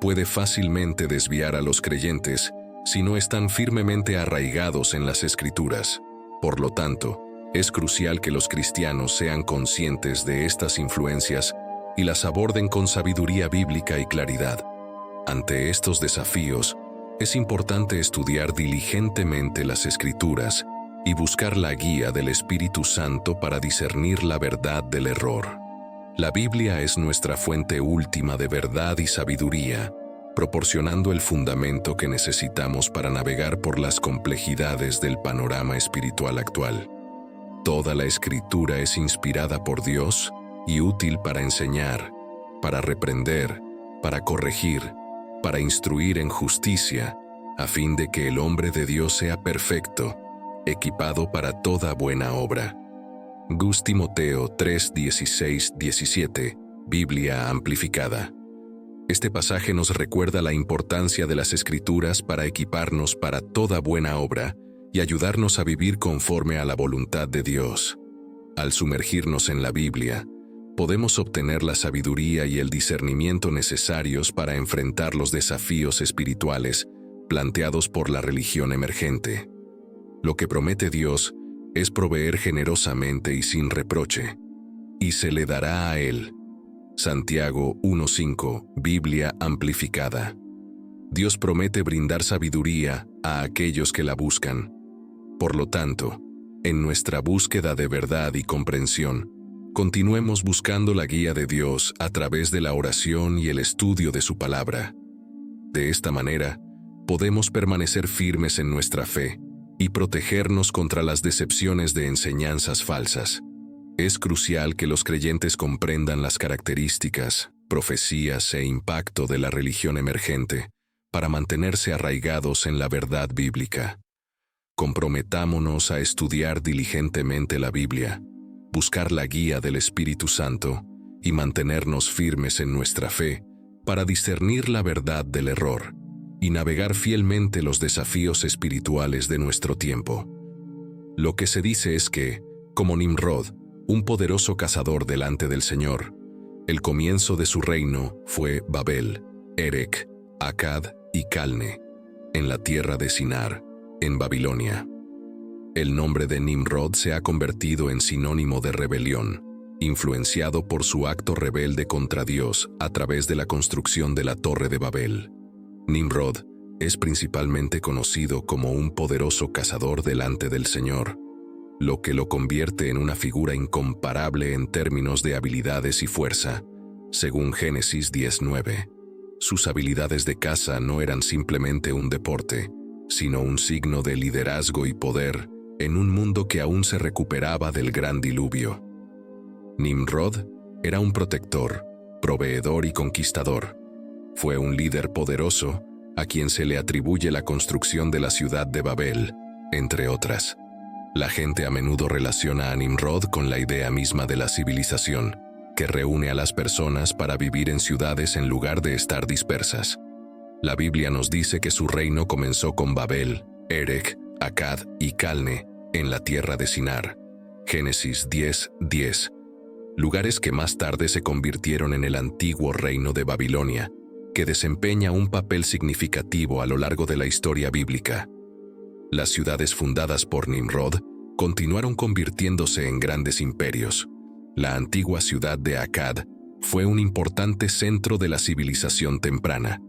puede fácilmente desviar a los creyentes si no están firmemente arraigados en las Escrituras. Por lo tanto, es crucial que los cristianos sean conscientes de estas influencias y las aborden con sabiduría bíblica y claridad. Ante estos desafíos, es importante estudiar diligentemente las Escrituras y buscar la guía del Espíritu Santo para discernir la verdad del error. La Biblia es nuestra fuente última de verdad y sabiduría, proporcionando el fundamento que necesitamos para navegar por las complejidades del panorama espiritual actual. Toda la Escritura es inspirada por Dios y útil para enseñar, para reprender, para corregir, para instruir en justicia, a fin de que el hombre de Dios sea perfecto, equipado para toda buena obra. Timoteo 3:16-17, Biblia amplificada. Este pasaje nos recuerda la importancia de las Escrituras para equiparnos para toda buena obra y ayudarnos a vivir conforme a la voluntad de Dios. Al sumergirnos en la Biblia, podemos obtener la sabiduría y el discernimiento necesarios para enfrentar los desafíos espirituales planteados por la religión emergente. Lo que promete Dios es proveer generosamente y sin reproche, y se le dará a él. Santiago 1:5, Biblia amplificada. Dios promete brindar sabiduría a aquellos que la buscan. Por lo tanto, en nuestra búsqueda de verdad y comprensión, continuemos buscando la guía de Dios a través de la oración y el estudio de su palabra. De esta manera, podemos permanecer firmes en nuestra fe y protegernos contra las decepciones de enseñanzas falsas. Es crucial que los creyentes comprendan las características, profecías e impacto de la religión emergente para mantenerse arraigados en la verdad bíblica. Comprometámonos a estudiar diligentemente la Biblia, buscar la guía del Espíritu Santo y mantenernos firmes en nuestra fe para discernir la verdad del error y navegar fielmente los desafíos espirituales de nuestro tiempo. Lo que se dice es que, como Nimrod, un poderoso cazador delante del Señor, el comienzo de su reino fue Babel, Erech, Accad y Calne, en la tierra de Sinar, en Babilonia. El nombre de Nimrod se ha convertido en sinónimo de rebelión, influenciado por su acto rebelde contra Dios a través de la construcción de la Torre de Babel. Nimrod es principalmente conocido como un poderoso cazador delante del Señor, lo que lo convierte en una figura incomparable en términos de habilidades y fuerza, según Génesis 10:9. Sus habilidades de caza no eran simplemente un deporte, sino un signo de liderazgo y poder en un mundo que aún se recuperaba del gran diluvio. Nimrod era un protector, proveedor y conquistador. Fue un líder poderoso a quien se le atribuye la construcción de la ciudad de Babel, entre otras. La gente a menudo relaciona a Nimrod con la idea misma de la civilización, que reúne a las personas para vivir en ciudades en lugar de estar dispersas. La Biblia nos dice que su reino comenzó con Babel, Erech, Akkad y Calne, en la tierra de Sinar. Génesis 10:10. Lugares que más tarde se convirtieron en el antiguo reino de Babilonia, que desempeña un papel significativo a lo largo de la historia bíblica. Las ciudades fundadas por Nimrod continuaron convirtiéndose en grandes imperios. La antigua ciudad de Akkad fue un importante centro de la civilización temprana.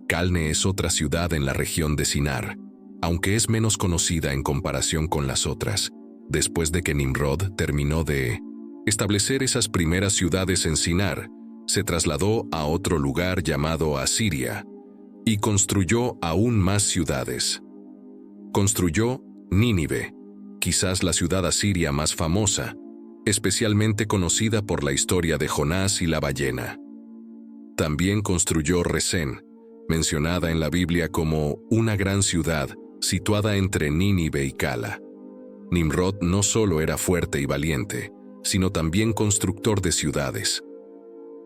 Calne es otra ciudad en la región de Sinar, aunque es menos conocida en comparación con las otras, después de que Nimrod terminó de establecer esas primeras ciudades en Sinar, se trasladó a otro lugar llamado Asiria y construyó aún más ciudades. Construyó Nínive, quizás la ciudad asiria más famosa, especialmente conocida por la historia de Jonás y la ballena. También construyó Resén, mencionada en la Biblia como una gran ciudad situada entre Nínive y Cala. Nimrod no solo era fuerte y valiente, sino también constructor de ciudades.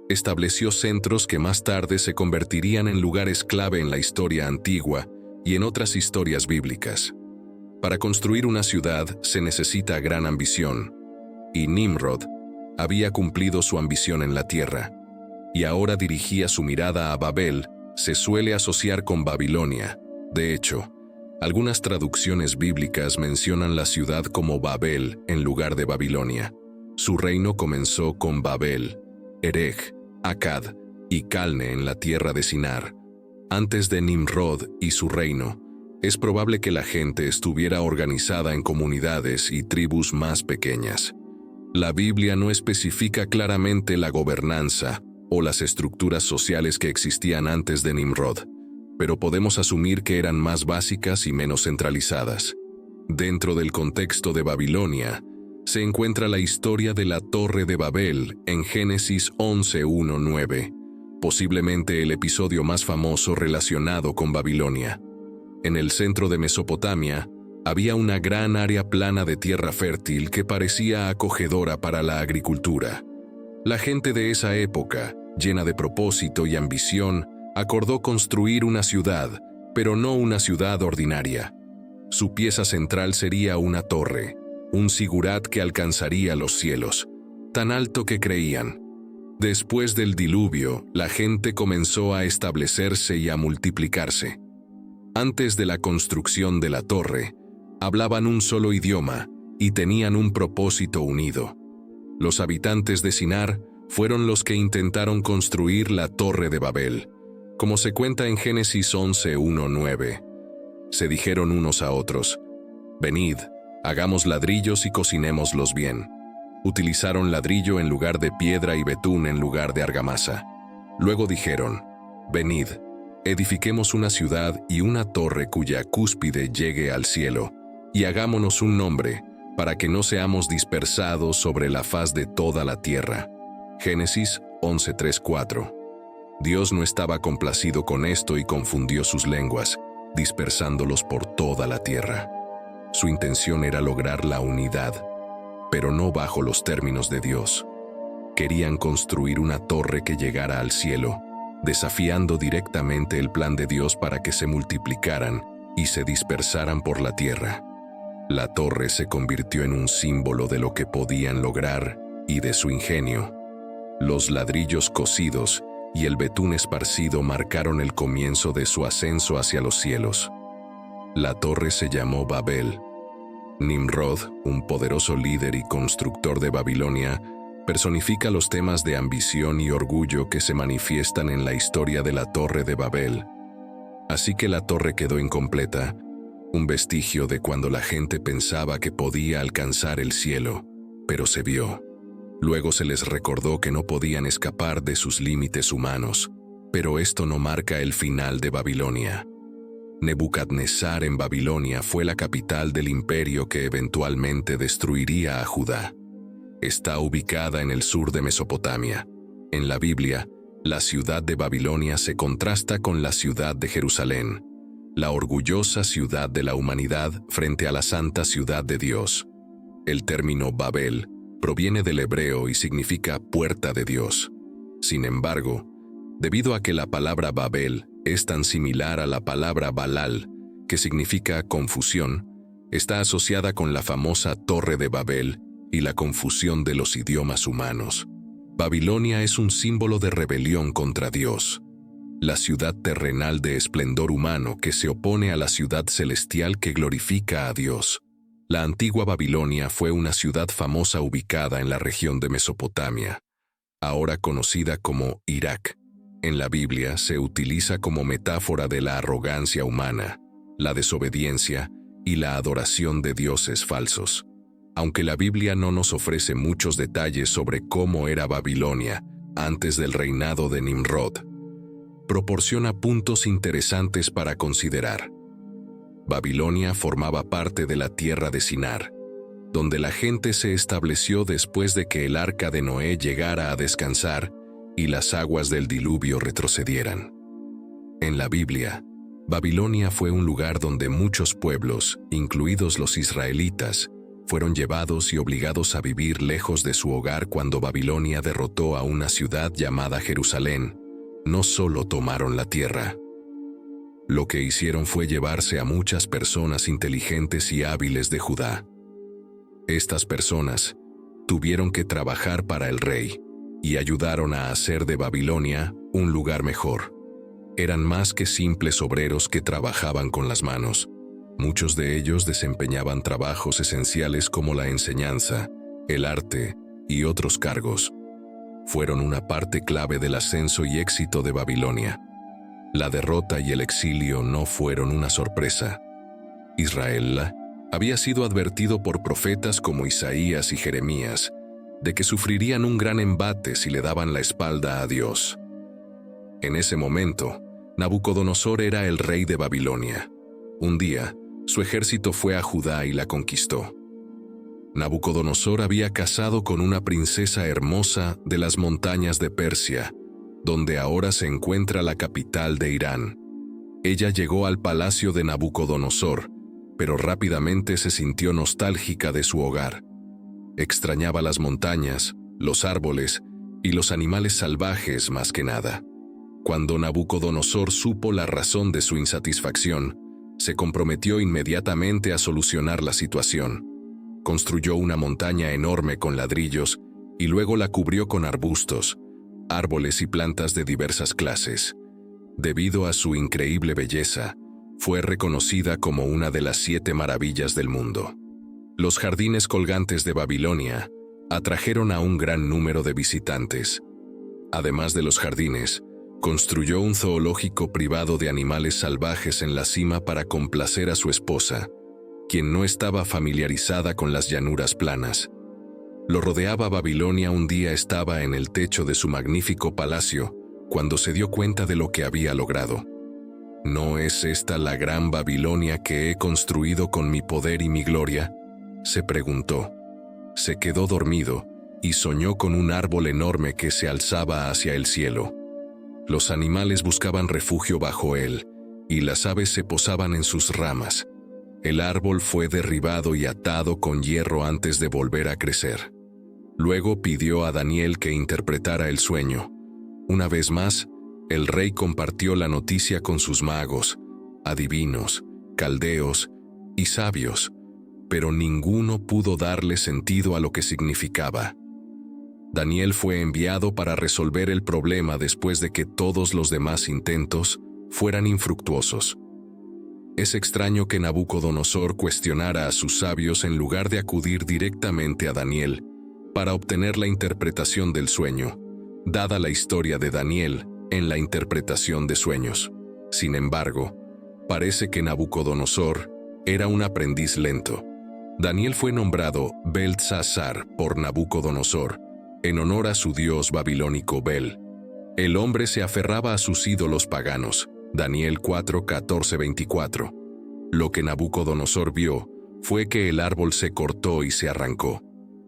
Estableció centros que más tarde se convertirían en lugares clave en la historia antigua y en otras historias bíblicas. Para construir una ciudad se necesita gran ambición, y Nimrod había cumplido su ambición en la tierra, y ahora dirigía su mirada a Babel. Se suele asociar con Babilonia. De hecho, algunas traducciones bíblicas mencionan la ciudad como Babel en lugar de Babilonia. Su reino comenzó con Babel, Erech, Akkad y Calne en la tierra de Sinar. Antes de Nimrod y su reino, es probable que la gente estuviera organizada en comunidades y tribus más pequeñas. La Biblia no especifica claramente la gobernanza o las estructuras sociales que existían antes de Nimrod, pero podemos asumir que eran más básicas y menos centralizadas. Dentro del contexto de Babilonia, se encuentra la historia de la Torre de Babel en Génesis 11:1-9, posiblemente el episodio más famoso relacionado con Babilonia. En el centro de Mesopotamia, había una gran área plana de tierra fértil que parecía acogedora para la agricultura. La gente de esa época, llena de propósito y ambición, acordó construir una ciudad, pero no una ciudad ordinaria. Su pieza central sería una torre, un sigurat que alcanzaría los cielos, tan alto que creían. Después del diluvio, la gente comenzó a establecerse y a multiplicarse. Antes de la construcción de la torre, hablaban un solo idioma y tenían un propósito unido. Los habitantes de Sinar fueron los que intentaron construir la Torre de Babel, como se cuenta en Génesis 11:1-9. Se dijeron unos a otros: «Venid, hagamos ladrillos y cocinémoslos bien». Utilizaron ladrillo en lugar de piedra y betún en lugar de argamasa. Luego dijeron: «Venid, edifiquemos una ciudad y una torre cuya cúspide llegue al cielo, y hagámonos un nombre, para que no seamos dispersados sobre la faz de toda la tierra». Génesis 11:3-4. Dios no estaba complacido con esto y confundió sus lenguas, dispersándolos por toda la tierra. Su intención era lograr la unidad, pero no bajo los términos de Dios. Querían construir una torre que llegara al cielo, desafiando directamente el plan de Dios para que se multiplicaran y se dispersaran por la tierra. La torre se convirtió en un símbolo de lo que podían lograr y de su ingenio. Los ladrillos cocidos y el betún esparcido marcaron el comienzo de su ascenso hacia los cielos. La torre se llamó Babel, Nimrod, un poderoso líder y constructor de Babilonia, personifica los temas de ambición y orgullo que se manifiestan en la historia de la Torre de Babel. Así que la torre quedó incompleta, un vestigio de cuando la gente pensaba que podía alcanzar el cielo, pero se vio. Luego se les recordó que no podían escapar de sus límites humanos, pero esto no marca el final de Babilonia. Nebucadnezzar en Babilonia fue la capital del imperio que eventualmente destruiría a Judá. Está ubicada en el sur de Mesopotamia. En la Biblia, la ciudad de Babilonia se contrasta con la ciudad de Jerusalén, la orgullosa ciudad de la humanidad frente a la santa ciudad de Dios. El término Babel proviene del hebreo y significa puerta de Dios. Sin embargo, debido a que la palabra Babel es tan similar a la palabra Balal, que significa confusión, está asociada con la famosa Torre de Babel y la confusión de los idiomas humanos. Babilonia es un símbolo de rebelión contra Dios, la ciudad terrenal de esplendor humano que se opone a la ciudad celestial que glorifica a Dios. La antigua Babilonia fue una ciudad famosa ubicada en la región de Mesopotamia, ahora conocida como Irak. En la Biblia se utiliza como metáfora de la arrogancia humana, la desobediencia y la adoración de dioses falsos. Aunque la Biblia no nos ofrece muchos detalles sobre cómo era Babilonia antes del reinado de Nimrod, proporciona puntos interesantes para considerar. Babilonia formaba parte de la tierra de Sinar, donde la gente se estableció después de que el arca de Noé llegara a descansar y las aguas del diluvio retrocedieran. En la Biblia, Babilonia fue un lugar donde muchos pueblos, incluidos los israelitas, fueron llevados y obligados a vivir lejos de su hogar cuando Babilonia derrotó a una ciudad llamada Jerusalén. No solo tomaron la tierra. Lo que hicieron fue llevarse a muchas personas inteligentes y hábiles de Judá. Estas personas tuvieron que trabajar para el rey y ayudaron a hacer de Babilonia un lugar mejor. Eran más que simples obreros que trabajaban con las manos. Muchos de ellos desempeñaban trabajos esenciales como la enseñanza, el arte y otros cargos. Fueron una parte clave del ascenso y éxito de Babilonia. La derrota y el exilio no fueron una sorpresa. Israel había sido advertido por profetas como Isaías y Jeremías de que sufrirían un gran embate si le daban la espalda a Dios. En ese momento, Nabucodonosor era el rey de Babilonia. Un día, su ejército fue a Judá y la conquistó. Nabucodonosor había casado con una princesa hermosa de las montañas de Persia, donde ahora se encuentra la capital de Irán. Ella llegó al palacio de Nabucodonosor, pero rápidamente se sintió nostálgica de su hogar. Extrañaba las montañas, los árboles y los animales salvajes más que nada. Cuando Nabucodonosor supo la razón de su insatisfacción, se comprometió inmediatamente a solucionar la situación. Construyó una montaña enorme con ladrillos y luego la cubrió con arbustos, árboles y plantas de diversas clases. Debido a su increíble belleza, fue reconocida como una de las 7 maravillas del mundo. Los jardines colgantes de Babilonia atrajeron a un gran número de visitantes. Además de los jardines, construyó un zoológico privado de animales salvajes en la cima para complacer a su esposa, quien no estaba familiarizada con las llanuras planas. Lo rodeaba Babilonia. Un día estaba en el techo de su magnífico palacio cuando se dio cuenta de lo que había logrado. ¿No es esta la gran Babilonia que he construido con mi poder y mi gloria?, se preguntó. Se quedó dormido y soñó con un árbol enorme que se alzaba hacia el cielo. Los animales buscaban refugio bajo él, y las aves se posaban en sus ramas. El árbol fue derribado y atado con hierro antes de volver a crecer. Luego pidió a Daniel que interpretara el sueño. Una vez más, el rey compartió la noticia con sus magos, adivinos, caldeos y sabios, pero ninguno pudo darle sentido a lo que significaba. Daniel fue enviado para resolver el problema después de que todos los demás intentos fueran infructuosos. Es extraño que Nabucodonosor cuestionara a sus sabios en lugar de acudir directamente a Daniel para obtener la interpretación del sueño, dada la historia de Daniel en la interpretación de sueños. Sin embargo, parece que Nabucodonosor era un aprendiz lento. Daniel fue nombrado Beltsasar por Nabucodonosor, en honor a su dios babilónico Bel. El hombre se aferraba a sus ídolos paganos. Daniel 4:14-24. Lo que Nabucodonosor vio fue que el árbol se cortó y se arrancó.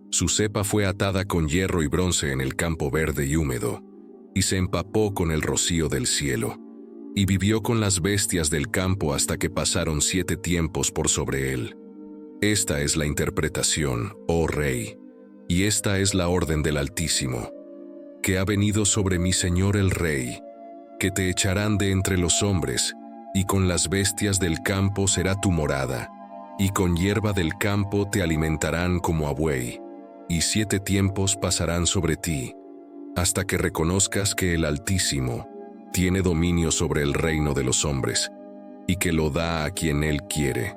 Su cepa fue atada con hierro y bronce en el campo verde y húmedo, y se empapó con el rocío del cielo, y vivió con las bestias del campo hasta que pasaron 7 tiempos por sobre él. Esta es la interpretación, oh Rey, y esta es la orden del Altísimo, que ha venido sobre mi Señor el Rey, que te echarán de entre los hombres, y con las bestias del campo será tu morada, y con hierba del campo te alimentarán como a buey, y 7 tiempos pasarán sobre ti, hasta que reconozcas que el Altísimo tiene dominio sobre el reino de los hombres, y que lo da a quien él quiere.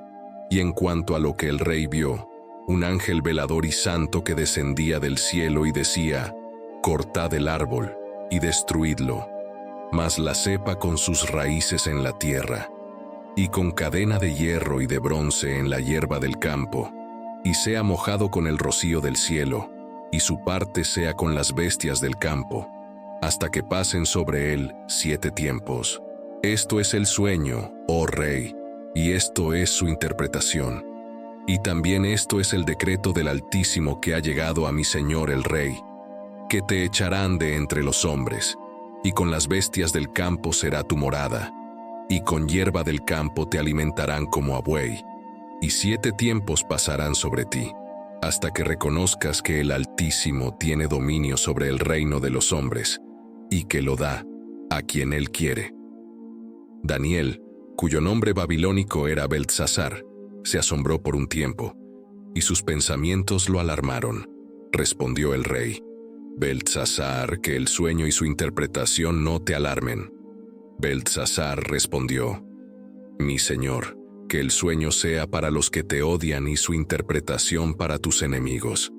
Y en cuanto a lo que el rey vio, un ángel velador y santo que descendía del cielo y decía: cortad el árbol y destruidlo, mas la cepa con sus raíces en la tierra, y con cadena de hierro y de bronce en la hierba del campo, y sea mojado con el rocío del cielo, y su parte sea con las bestias del campo, hasta que pasen sobre él 7 tiempos. Esto es el sueño, oh Rey, y esto es su interpretación. Y también esto es el decreto del Altísimo que ha llegado a mi Señor el Rey, que te echarán de entre los hombres, y con las bestias del campo será tu morada, y con hierba del campo te alimentarán como a buey, y 7 tiempos pasarán sobre ti, hasta que reconozcas que el Altísimo tiene dominio sobre el reino de los hombres, y que lo da a quien él quiere. Daniel, cuyo nombre babilónico era Beltsasar, se asombró por un tiempo, y sus pensamientos lo alarmaron. Respondió el rey: Beltsasar, que el sueño y su interpretación no te alarmen. Beltsasar respondió: mi señor, que el sueño sea para los que te odian y su interpretación para tus enemigos.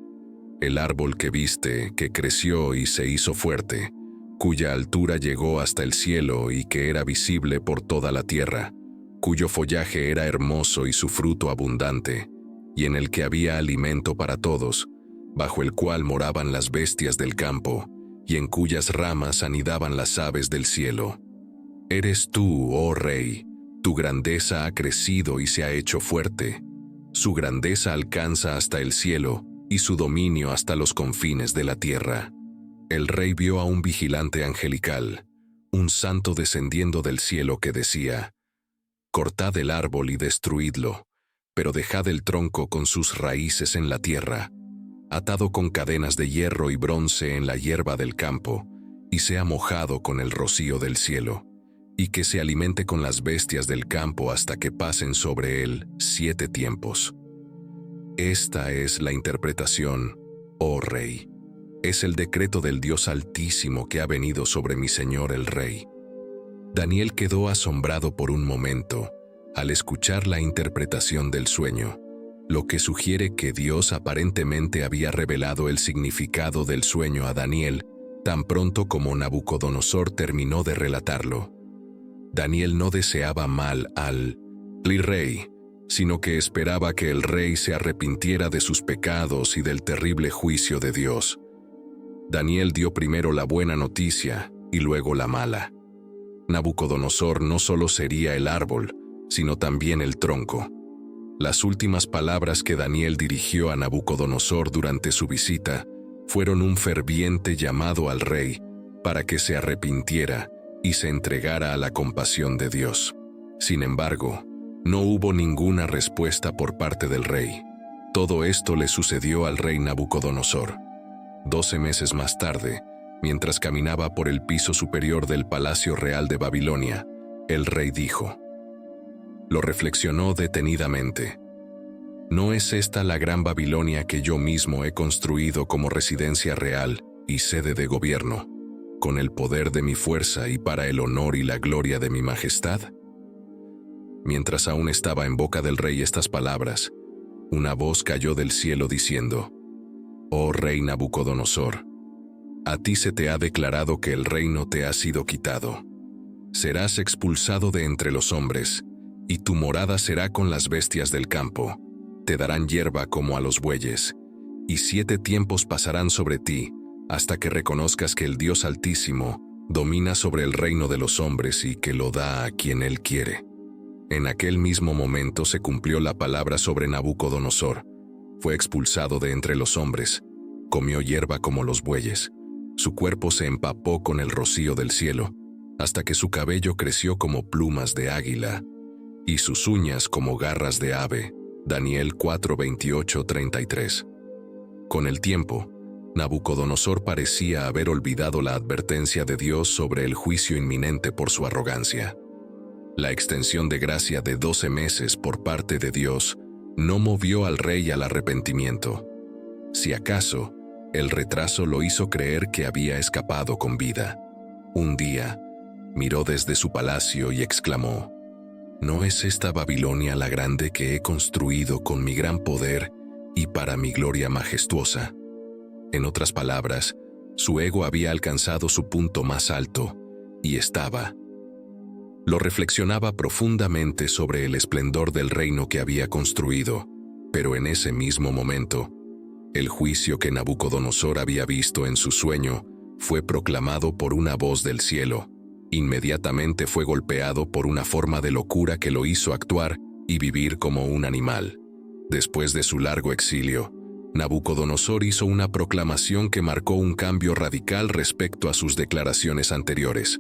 El árbol que viste, que creció y se hizo fuerte, cuya altura llegó hasta el cielo y que era visible por toda la tierra, cuyo follaje era hermoso y su fruto abundante, y en el que había alimento para todos, bajo el cual moraban las bestias del campo, y en cuyas ramas anidaban las aves del cielo. Eres tú, oh Rey, tu grandeza ha crecido y se ha hecho fuerte. Su grandeza alcanza hasta el cielo, y su dominio hasta los confines de la tierra. El rey vio a un vigilante angelical, un santo descendiendo del cielo que decía: cortad el árbol y destruidlo, pero dejad el tronco con sus raíces en la tierra, atado con cadenas de hierro y bronce en la hierba del campo, y sea mojado con el rocío del cielo, y que se alimente con las bestias del campo hasta que pasen sobre él 7 tiempos. Esta es la interpretación, oh Rey. Es el decreto del Dios Altísimo que ha venido sobre mi Señor el Rey. Daniel quedó asombrado por un momento al escuchar la interpretación del sueño, lo que sugiere que Dios aparentemente había revelado el significado del sueño a Daniel tan pronto como Nabucodonosor terminó de relatarlo. Daniel no deseaba mal al rey, sino que esperaba que el rey se arrepintiera de sus pecados y del terrible juicio de Dios. Daniel dio primero la buena noticia y luego la mala. Nabucodonosor no solo sería el árbol, sino también el tronco. Las últimas palabras que Daniel dirigió a Nabucodonosor durante su visita fueron un ferviente llamado al rey para que se arrepintiera y se entregara a la compasión de Dios. Sin embargo, no hubo ninguna respuesta por parte del rey. Todo esto le sucedió al rey Nabucodonosor. 12 meses más tarde, mientras caminaba por el piso superior del Palacio Real de Babilonia, el rey dijo. Lo reflexionó detenidamente. ¿No es esta la gran Babilonia que yo mismo he construido como residencia real y sede de gobierno, con el poder de mi fuerza y para el honor y la gloria de mi majestad? Mientras aún estaba en boca del rey estas palabras, una voz cayó del cielo diciendo: «Oh rey Nabucodonosor, a ti se te ha declarado que el reino te ha sido quitado. Serás expulsado de entre los hombres, y tu morada será con las bestias del campo. Te darán hierba como a los bueyes, y 7 tiempos pasarán sobre ti, hasta que reconozcas que el Dios Altísimo domina sobre el reino de los hombres y que lo da a quien Él quiere». En aquel mismo momento se cumplió la palabra sobre Nabucodonosor. Fue expulsado de entre los hombres, comió hierba como los bueyes. Su cuerpo se empapó con el rocío del cielo, hasta que su cabello creció como plumas de águila, y sus uñas como garras de ave. Daniel 4:28-33. Con el tiempo, Nabucodonosor parecía haber olvidado la advertencia de Dios sobre el juicio inminente por su arrogancia. La extensión de gracia de 12 meses por parte de Dios no movió al rey al arrepentimiento. Si acaso, el retraso lo hizo creer que había escapado con vida. Un día, miró desde su palacio y exclamó: «¿No es esta Babilonia la grande que he construido con mi gran poder y para mi gloria majestuosa?» En otras palabras, su ego había alcanzado su punto más alto y lo reflexionaba profundamente sobre el esplendor del reino que había construido, pero en ese mismo momento, el juicio que Nabucodonosor había visto en su sueño fue proclamado por una voz del cielo. Inmediatamente fue golpeado por una forma de locura que lo hizo actuar y vivir como un animal. Después de su largo exilio, Nabucodonosor hizo una proclamación que marcó un cambio radical respecto a sus declaraciones anteriores.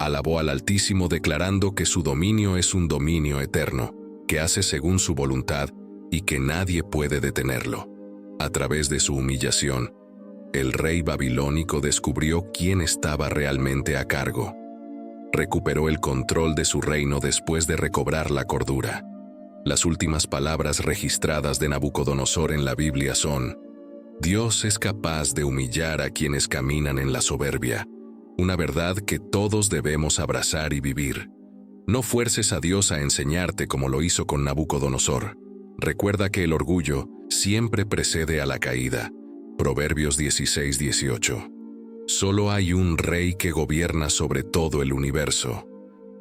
Alabó al Altísimo declarando que su dominio es un dominio eterno, que hace según su voluntad y que nadie puede detenerlo. A través de su humillación, el rey babilónico descubrió quién estaba realmente a cargo. Recuperó el control de su reino después de recobrar la cordura. Las últimas palabras registradas de Nabucodonosor en la Biblia son: «Dios es capaz de humillar a quienes caminan en la soberbia», una verdad que todos debemos abrazar y vivir. No fuerces a Dios a enseñarte como lo hizo con Nabucodonosor. Recuerda que el orgullo siempre precede a la caída. Proverbios 16:18. Solo hay un rey que gobierna sobre todo el universo.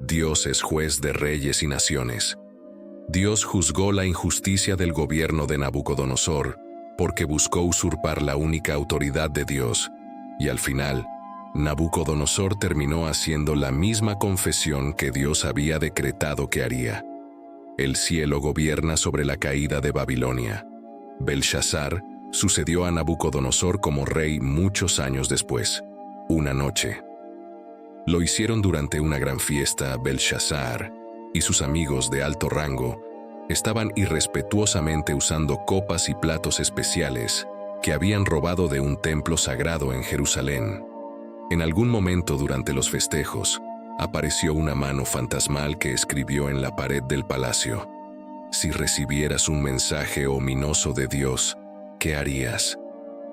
Dios es juez de reyes y naciones. Dios juzgó la injusticia del gobierno de Nabucodonosor porque buscó usurpar la única autoridad de Dios, y al final, Nabucodonosor terminó haciendo la misma confesión que Dios había decretado que haría. El cielo gobierna sobre la caída de Babilonia. Belshazzar sucedió a Nabucodonosor como rey muchos años después. Una noche. Lo hicieron durante una gran fiesta. Belshazzar y sus amigos de alto rango estaban irrespetuosamente usando copas y platos especiales que habían robado de un templo sagrado en Jerusalén. En algún momento durante los festejos, apareció una mano fantasmal que escribió en la pared del palacio: «Si recibieras un mensaje ominoso de Dios, ¿qué harías?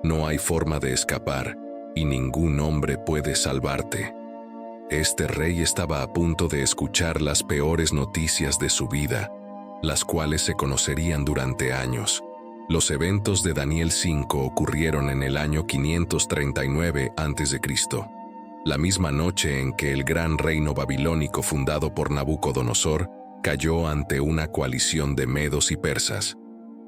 No hay forma de escapar y ningún hombre puede salvarte». Este rey estaba a punto de escuchar las peores noticias de su vida, las cuales se conocerían durante años. Los eventos de Daniel 5 ocurrieron en el año 539 a.C., la misma noche en que el gran reino babilónico fundado por Nabucodonosor cayó ante una coalición de medos y persas.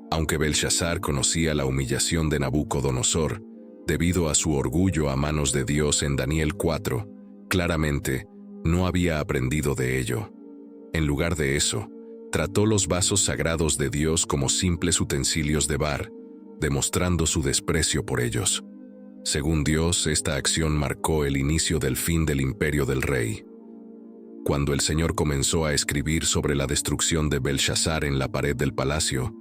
Aunque Belshazzar conocía la humillación de Nabucodonosor debido a su orgullo a manos de Dios en Daniel 4, claramente no había aprendido de ello. En lugar de eso, trató los vasos sagrados de Dios como simples utensilios de bar, demostrando su desprecio por ellos. Según Dios, esta acción marcó el inicio del fin del imperio del rey. Cuando el Señor comenzó a escribir sobre la destrucción de Belshazzar en la pared del palacio,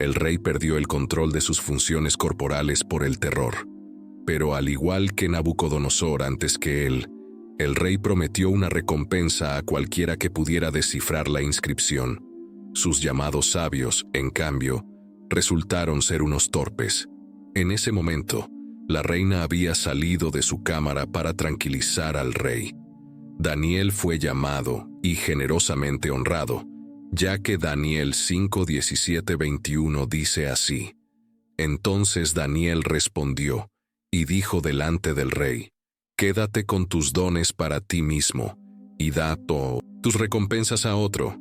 el rey perdió el control de sus funciones corporales por el terror. Pero al igual que Nabucodonosor antes que él, el rey prometió una recompensa a cualquiera que pudiera descifrar la inscripción. Sus llamados sabios, en cambio, resultaron ser unos torpes. En ese momento, la reina había salido de su cámara para tranquilizar al rey. Daniel fue llamado y generosamente honrado, ya que Daniel 5:17-21 dice así: Entonces Daniel respondió, y dijo delante del rey: Quédate con tus dones para ti mismo, y da tus recompensas a otro.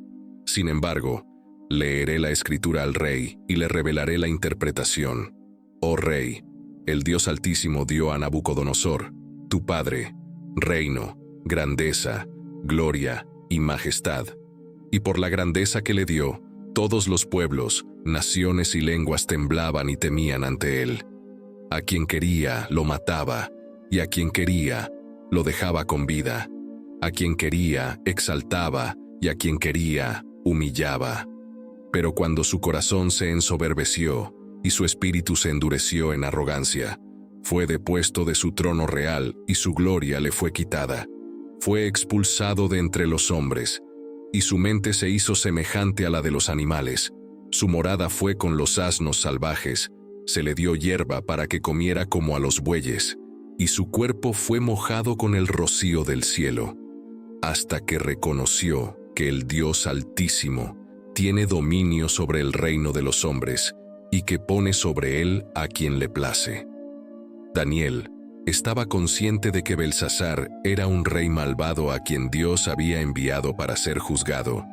Sin embargo, leeré la escritura al rey y le revelaré la interpretación. Oh rey, el Dios Altísimo dio a Nabucodonosor, tu padre, reino, grandeza, gloria y majestad. Y por la grandeza que le dio, todos los pueblos, naciones y lenguas temblaban y temían ante él. A quien quería, lo mataba, y a quien quería, lo dejaba con vida. A quien quería, exaltaba, y a quien quería, humillaba. Pero cuando su corazón se ensoberbeció, y su espíritu se endureció en arrogancia, fue depuesto de su trono real, y su gloria le fue quitada. Fue expulsado de entre los hombres, y su mente se hizo semejante a la de los animales. Su morada fue con los asnos salvajes, se le dio hierba para que comiera como a los bueyes, y su cuerpo fue mojado con el rocío del cielo, hasta que reconoció que el Dios Altísimo tiene dominio sobre el reino de los hombres, y que pone sobre él a quien le place. Daniel estaba consciente de que Belsasar era un rey malvado a quien Dios había enviado para ser juzgado,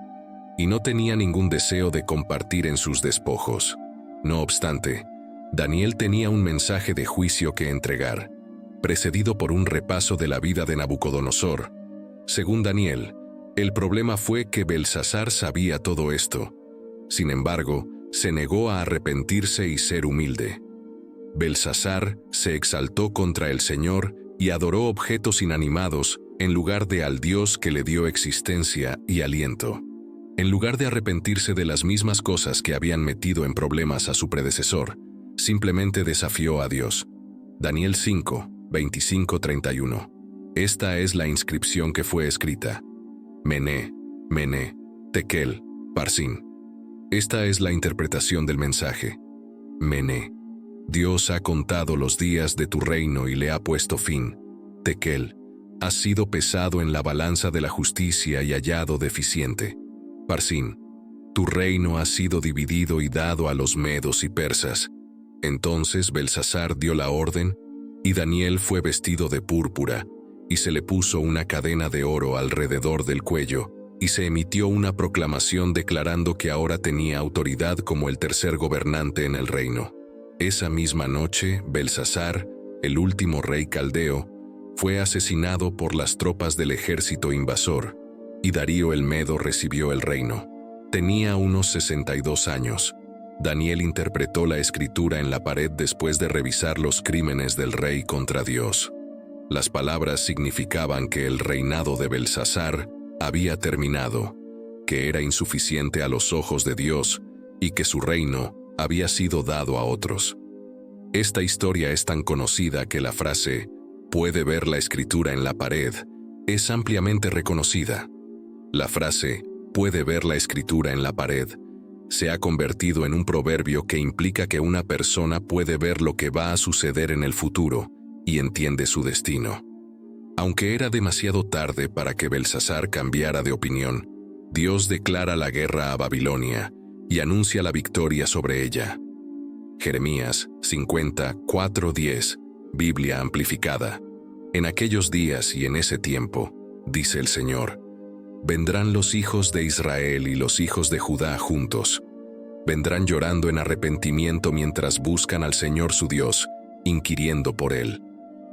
y no tenía ningún deseo de compartir en sus despojos. No obstante, Daniel tenía un mensaje de juicio que entregar, precedido por un repaso de la vida de Nabucodonosor. Según Daniel, el problema fue que Belsasar sabía todo esto. Sin embargo, se negó a arrepentirse y ser humilde. Belsasar se exaltó contra el Señor y adoró objetos inanimados en lugar de al Dios que le dio existencia y aliento. En lugar de arrepentirse de las mismas cosas que habían metido en problemas a su predecesor, simplemente desafió a Dios. Daniel 5, 25-31. Esta es la inscripción que fue escrita: Mené, Mené, Tekel, Parsin. Esta es la interpretación del mensaje. Mené. Dios ha contado los días de tu reino y le ha puesto fin. Tekel. Has sido pesado en la balanza de la justicia y hallado deficiente. Parsin. Tu reino ha sido dividido y dado a los medos y persas. Entonces Belsasar dio la orden, y Daniel fue vestido de púrpura, y se le puso una cadena de oro alrededor del cuello, y se emitió una proclamación declarando que ahora tenía autoridad como el tercer gobernante en el reino. Esa misma noche, Belsasar, el último rey caldeo, fue asesinado por las tropas del ejército invasor, y Darío el Medo recibió el reino. Tenía unos 62 años. Daniel interpretó la escritura en la pared después de revisar los crímenes del rey contra Dios. Las palabras significaban que el reinado de Belsasar había terminado, que era insuficiente a los ojos de Dios y que su reino había sido dado a otros. Esta historia es tan conocida que la frase «puede ver la escritura en la pared» es ampliamente reconocida. La frase «puede ver la escritura en la pared» se ha convertido en un proverbio que implica que una persona puede ver lo que va a suceder en el futuro y entiende su destino. Aunque era demasiado tarde para que Belsasar cambiara de opinión, Dios declara la guerra a Babilonia y anuncia la victoria sobre ella. Jeremías 50:4-10, Biblia amplificada. En aquellos días y en ese tiempo, dice el Señor, vendrán los hijos de Israel y los hijos de Judá juntos. Vendrán llorando en arrepentimiento mientras buscan al Señor su Dios, inquiriendo por él.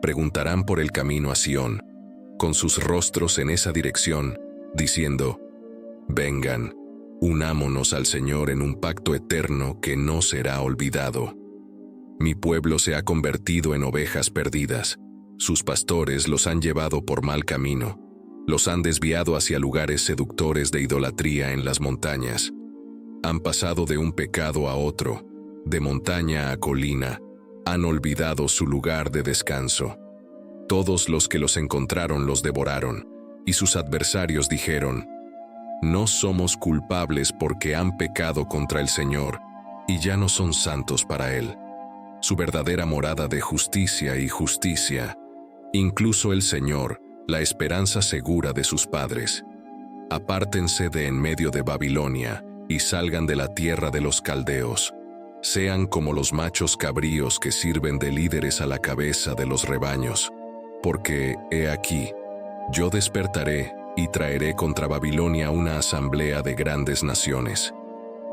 Preguntarán por el camino a Sión, con sus rostros en esa dirección, diciendo: vengan, unámonos al Señor en un pacto eterno que no será olvidado. Mi pueblo se ha convertido en ovejas perdidas. Sus pastores los han llevado por mal camino. Los han desviado hacia lugares seductores de idolatría en las montañas. Han pasado de un pecado a otro, de montaña a colina. Han olvidado su lugar de descanso. Todos los que los encontraron los devoraron, y sus adversarios dijeron: no somos culpables porque han pecado contra el Señor, y ya no son santos para Él. Su verdadera morada de justicia y justicia, incluso el Señor, la esperanza segura de sus padres. Apártense de en medio de Babilonia, y salgan de la tierra de los caldeos. Sean como los machos cabríos que sirven de líderes a la cabeza de los rebaños. Porque, he aquí, yo despertaré y traeré contra Babilonia una asamblea de grandes naciones.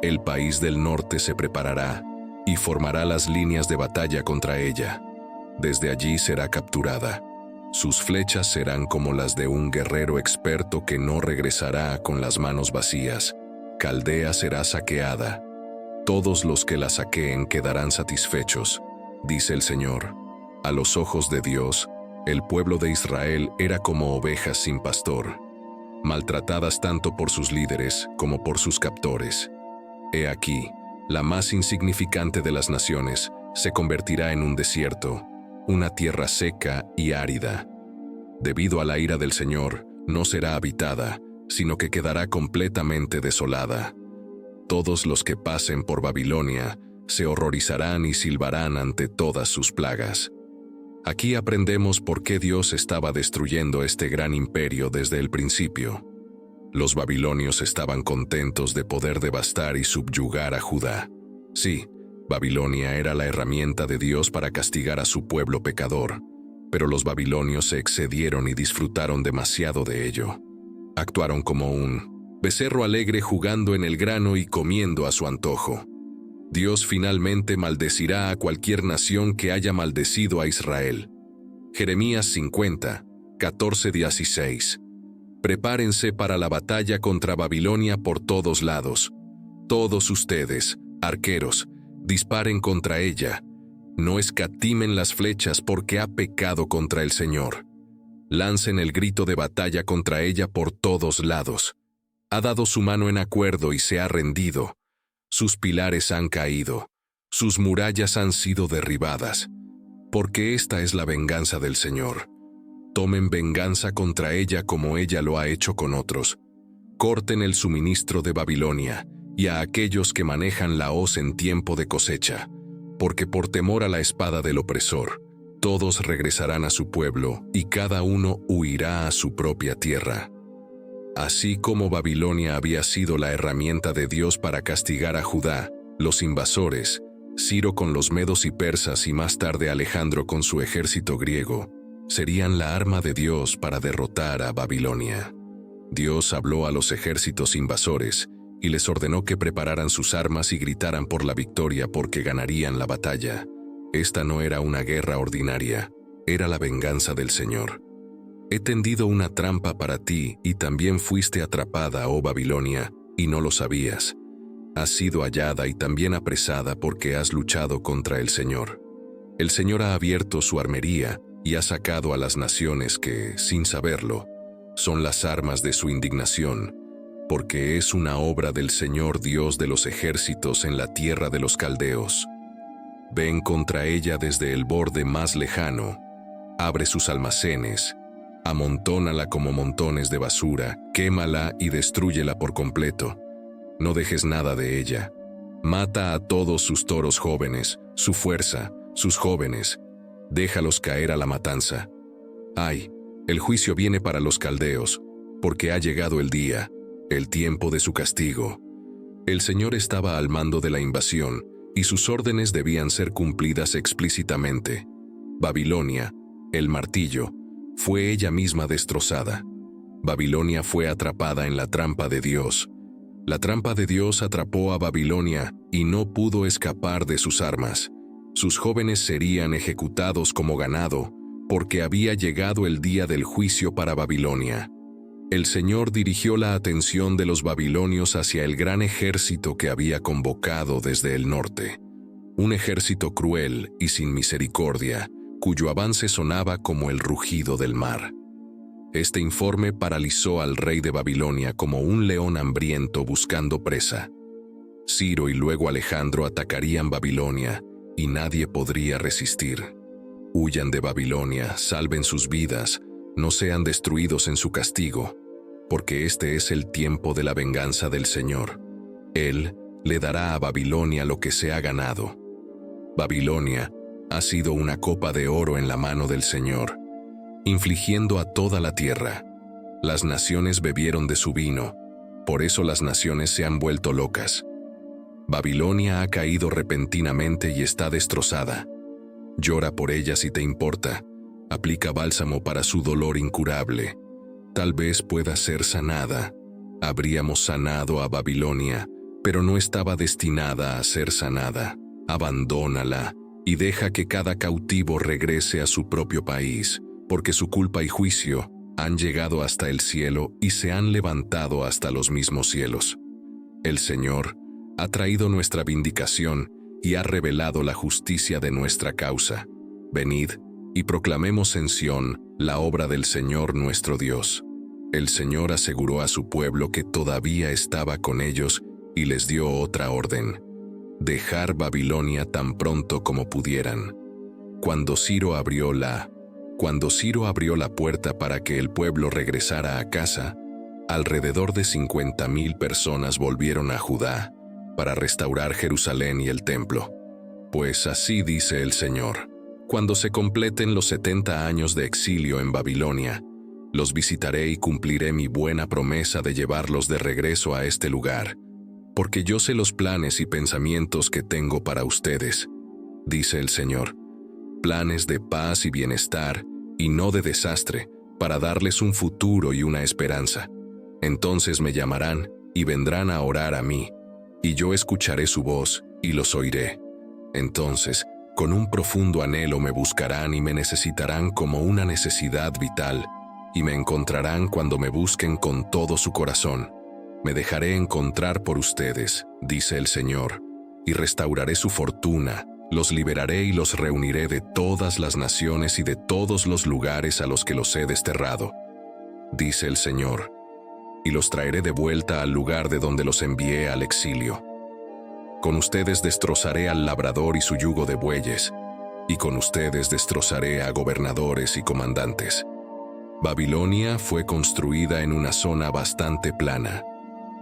El país del norte se preparará y formará las líneas de batalla contra ella. Desde allí será capturada. Sus flechas serán como las de un guerrero experto que no regresará con las manos vacías. Caldea será saqueada. Todos los que la saqueen quedarán satisfechos, dice el Señor. A los ojos de Dios, el pueblo de Israel era como ovejas sin pastor, maltratadas tanto por sus líderes como por sus captores. He aquí, la más insignificante de las naciones se convertirá en un desierto, una tierra seca y árida. Debido a la ira del Señor, no será habitada, sino que quedará completamente desolada. Todos los que pasen por Babilonia se horrorizarán y silbarán ante todas sus plagas. Aquí aprendemos por qué Dios estaba destruyendo este gran imperio desde el principio. Los babilonios estaban contentos de poder devastar y subyugar a Judá. Sí, Babilonia era la herramienta de Dios para castigar a su pueblo pecador, pero los babilonios se excedieron y disfrutaron demasiado de ello. Actuaron como un becerro alegre jugando en el grano y comiendo a su antojo. Dios finalmente maldecirá a cualquier nación que haya maldecido a Israel. Jeremías 50, 14-16. Prepárense para la batalla contra Babilonia por todos lados. Todos ustedes, arqueros, disparen contra ella. No escatimen las flechas porque ha pecado contra el Señor. Lancen el grito de batalla contra ella por todos lados. Ha dado su mano en acuerdo y se ha rendido. Sus pilares han caído, sus murallas han sido derribadas, porque esta es la venganza del Señor. Tomen venganza contra ella como ella lo ha hecho con otros. Corten el suministro de Babilonia y a aquellos que manejan la hoz en tiempo de cosecha, porque por temor a la espada del opresor, todos regresarán a su pueblo y cada uno huirá a su propia tierra. Así como Babilonia había sido la herramienta de Dios para castigar a Judá, los invasores, Ciro con los medos y persas y más tarde Alejandro con su ejército griego, serían la arma de Dios para derrotar a Babilonia. Dios habló a los ejércitos invasores y les ordenó que prepararan sus armas y gritaran por la victoria porque ganarían la batalla. Esta no era una guerra ordinaria, era la venganza del Señor. He tendido una trampa para ti y también fuiste atrapada, oh Babilonia, y no lo sabías. Has sido hallada y también apresada porque has luchado contra el Señor. El Señor ha abierto su armería y ha sacado a las naciones que, sin saberlo, son las armas de su indignación, porque es una obra del Señor Dios de los ejércitos en la tierra de los caldeos. Ven contra ella desde el borde más lejano, abre sus almacenes, amontónala como montones de basura, quémala y destrúyela por completo. No dejes nada de ella. Mata a todos sus toros jóvenes, su fuerza, sus jóvenes. Déjalos caer a la matanza. Ay, el juicio viene para los caldeos, porque ha llegado el día, el tiempo de su castigo. El Señor estaba al mando de la invasión, y sus órdenes debían ser cumplidas explícitamente. Babilonia, el martillo, fue ella misma destrozada. Babilonia fue atrapada en la trampa de Dios. La trampa de Dios atrapó a Babilonia y no pudo escapar de sus armas. Sus jóvenes serían ejecutados como ganado, porque había llegado el día del juicio para Babilonia. El Señor dirigió la atención de los babilonios hacia el gran ejército que había convocado desde el norte. Un ejército cruel y sin misericordia, cuyo avance sonaba como el rugido del mar. Este informe paralizó al rey de Babilonia como un león hambriento buscando presa. Ciro y luego Alejandro atacarían Babilonia y nadie podría resistir. Huyan de Babilonia, salven sus vidas, no sean destruidos en su castigo, porque este es el tiempo de la venganza del Señor. Él le dará a Babilonia lo que se ha ganado. Babilonia ha sido una copa de oro en la mano del Señor, infligiendo a toda la tierra. Las naciones bebieron de su vino, por eso las naciones se han vuelto locas. Babilonia ha caído repentinamente y está destrozada. Llora por ella si te importa. Aplica bálsamo para su dolor incurable. Tal vez pueda ser sanada. Habríamos sanado a Babilonia, pero no estaba destinada a ser sanada. Abandónala y deja que cada cautivo regrese a su propio país, porque su culpa y juicio han llegado hasta el cielo y se han levantado hasta los mismos cielos. El Señor ha traído nuestra vindicación y ha revelado la justicia de nuestra causa. Venid y proclamemos en Sión la obra del Señor nuestro Dios. El Señor aseguró a su pueblo que todavía estaba con ellos y les dio otra orden: dejar Babilonia tan pronto como pudieran. Cuando Ciro abrió la puerta para que el pueblo regresara a casa, alrededor de 50,000 personas volvieron a Judá para restaurar Jerusalén y el templo. Pues así dice el Señor: cuando se completen los 70 años de exilio en Babilonia, los visitaré y cumpliré mi buena promesa de llevarlos de regreso a este lugar, porque yo sé los planes y pensamientos que tengo para ustedes, dice el Señor, planes de paz y bienestar, y no de desastre, para darles un futuro y una esperanza. Entonces me llamarán y vendrán a orar a mí, y yo escucharé su voz y los oiré. Entonces, con un profundo anhelo me buscarán y me necesitarán como una necesidad vital, y me encontrarán cuando me busquen con todo su corazón. Me dejaré encontrar por ustedes, dice el Señor, y restauraré su fortuna, los liberaré y los reuniré de todas las naciones y de todos los lugares a los que los he desterrado, dice el Señor, y los traeré de vuelta al lugar de donde los envié al exilio. Con ustedes destrozaré al labrador y su yugo de bueyes, y con ustedes destrozaré a gobernadores y comandantes. Babilonia fue construida en una zona bastante plana,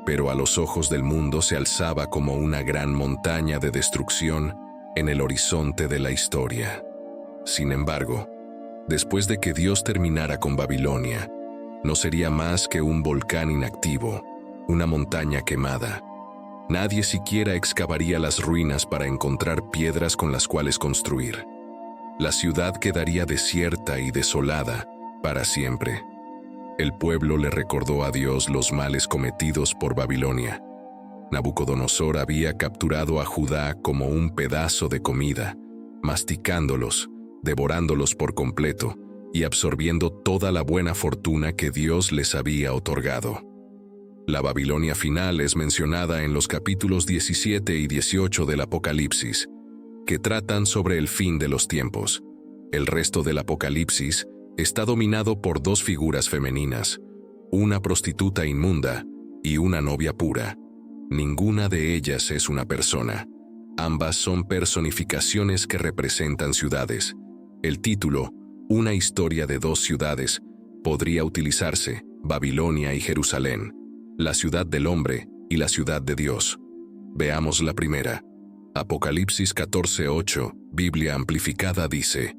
pero a los ojos del mundo se alzaba como una gran montaña de destrucción en el horizonte de la historia. Sin embargo, después de que Dios terminara con Babilonia, no sería más que un volcán inactivo, una montaña quemada. Nadie siquiera excavaría las ruinas para encontrar piedras con las cuales construir. La ciudad quedaría desierta y desolada para siempre. El pueblo le recordó a Dios los males cometidos por Babilonia. Nabucodonosor había capturado a Judá como un pedazo de comida, masticándolos, devorándolos por completo y absorbiendo toda la buena fortuna que Dios les había otorgado. La Babilonia final es mencionada en los capítulos 17 y 18 del Apocalipsis, que tratan sobre el fin de los tiempos. El resto del Apocalipsis está dominado por dos figuras femeninas, una prostituta inmunda y una novia pura. Ninguna de ellas es una persona. Ambas son personificaciones que representan ciudades. El título, Una historia de dos ciudades, podría utilizarse: Babilonia y Jerusalén, la ciudad del hombre y la ciudad de Dios. Veamos la primera. Apocalipsis 14:8, Biblia amplificada dice: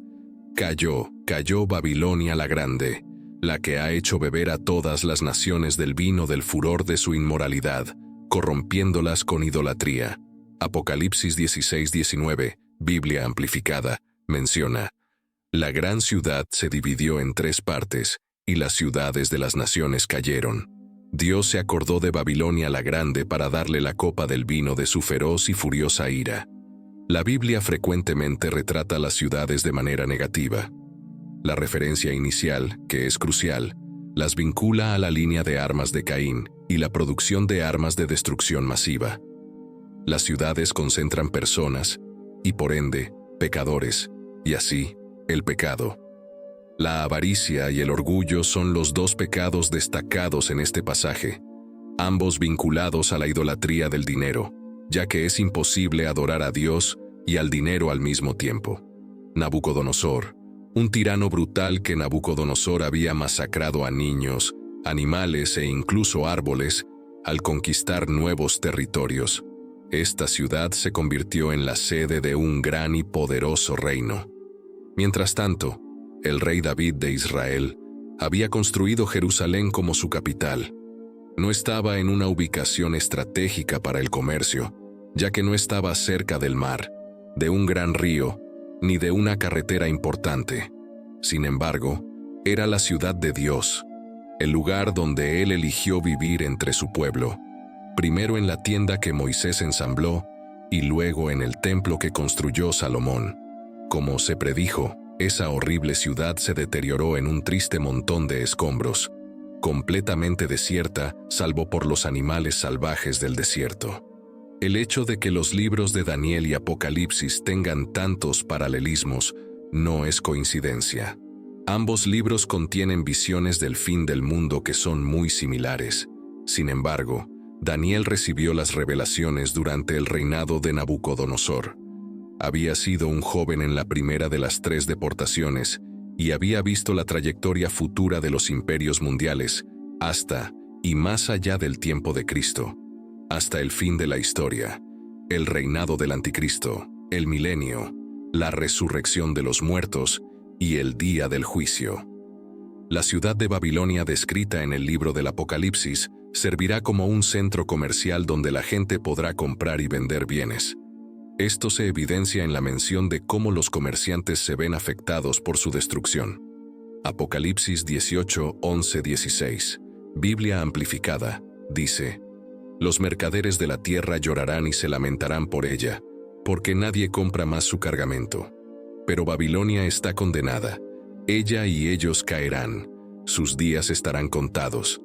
Cayó Babilonia la grande, la que ha hecho beber a todas las naciones del vino del furor de su inmoralidad, corrompiéndolas con idolatría. Apocalipsis 16:19, Biblia amplificada, menciona: la gran ciudad se dividió en 3 partes, y las ciudades de las naciones cayeron. Dios se acordó de Babilonia la grande para darle la copa del vino de su feroz y furiosa ira. La Biblia frecuentemente retrata las ciudades de manera negativa. La referencia inicial, que es crucial, las vincula a la línea de armas de Caín y la producción de armas de destrucción masiva. Las ciudades concentran personas y, por ende, pecadores, y así, el pecado. La avaricia y el orgullo son los 2 pecados destacados en este pasaje, ambos vinculados a la idolatría del dinero, ya que es imposible adorar a Dios y al dinero al mismo tiempo. Nabucodonosor, un tirano brutal que Nabucodonosor había masacrado a niños, animales e incluso árboles al conquistar nuevos territorios. Esta ciudad se convirtió en la sede de un gran y poderoso reino. Mientras tanto, el rey David de Israel Había construido Jerusalén como su capital. No estaba en una ubicación estratégica para el comercio, ya que no estaba cerca del mar, de un gran río, ni de una carretera importante. Sin embargo, era la ciudad de Dios, el lugar donde Él eligió vivir entre su pueblo, primero en la tienda que Moisés ensambló y luego en el templo que construyó Salomón. Como se predijo, esa horrible ciudad se deterioró en un triste montón de escombros, completamente desierta, salvo por los animales salvajes del desierto. El hecho de que los libros de Daniel y Apocalipsis tengan tantos paralelismos no es coincidencia. Ambos libros contienen visiones del fin del mundo que son muy similares. Sin embargo, Daniel recibió las revelaciones durante el reinado de Nabucodonosor. Había sido un joven en la primera de las 3 deportaciones y había visto la trayectoria futura de los imperios mundiales hasta y más allá del tiempo de Cristo, hasta el fin de la historia, el reinado del anticristo, el milenio, la resurrección de los muertos y el día del juicio. La ciudad de Babilonia descrita en el libro del Apocalipsis servirá como un centro comercial donde la gente podrá comprar y vender bienes. Esto se evidencia en la mención de cómo los comerciantes se ven afectados por su destrucción. Apocalipsis 18, 11, 16. Biblia amplificada, dice: Los mercaderes de la tierra llorarán y se lamentarán por ella, porque nadie compra más su cargamento. Pero Babilonia está condenada, ella y ellos caerán, sus días estarán contados.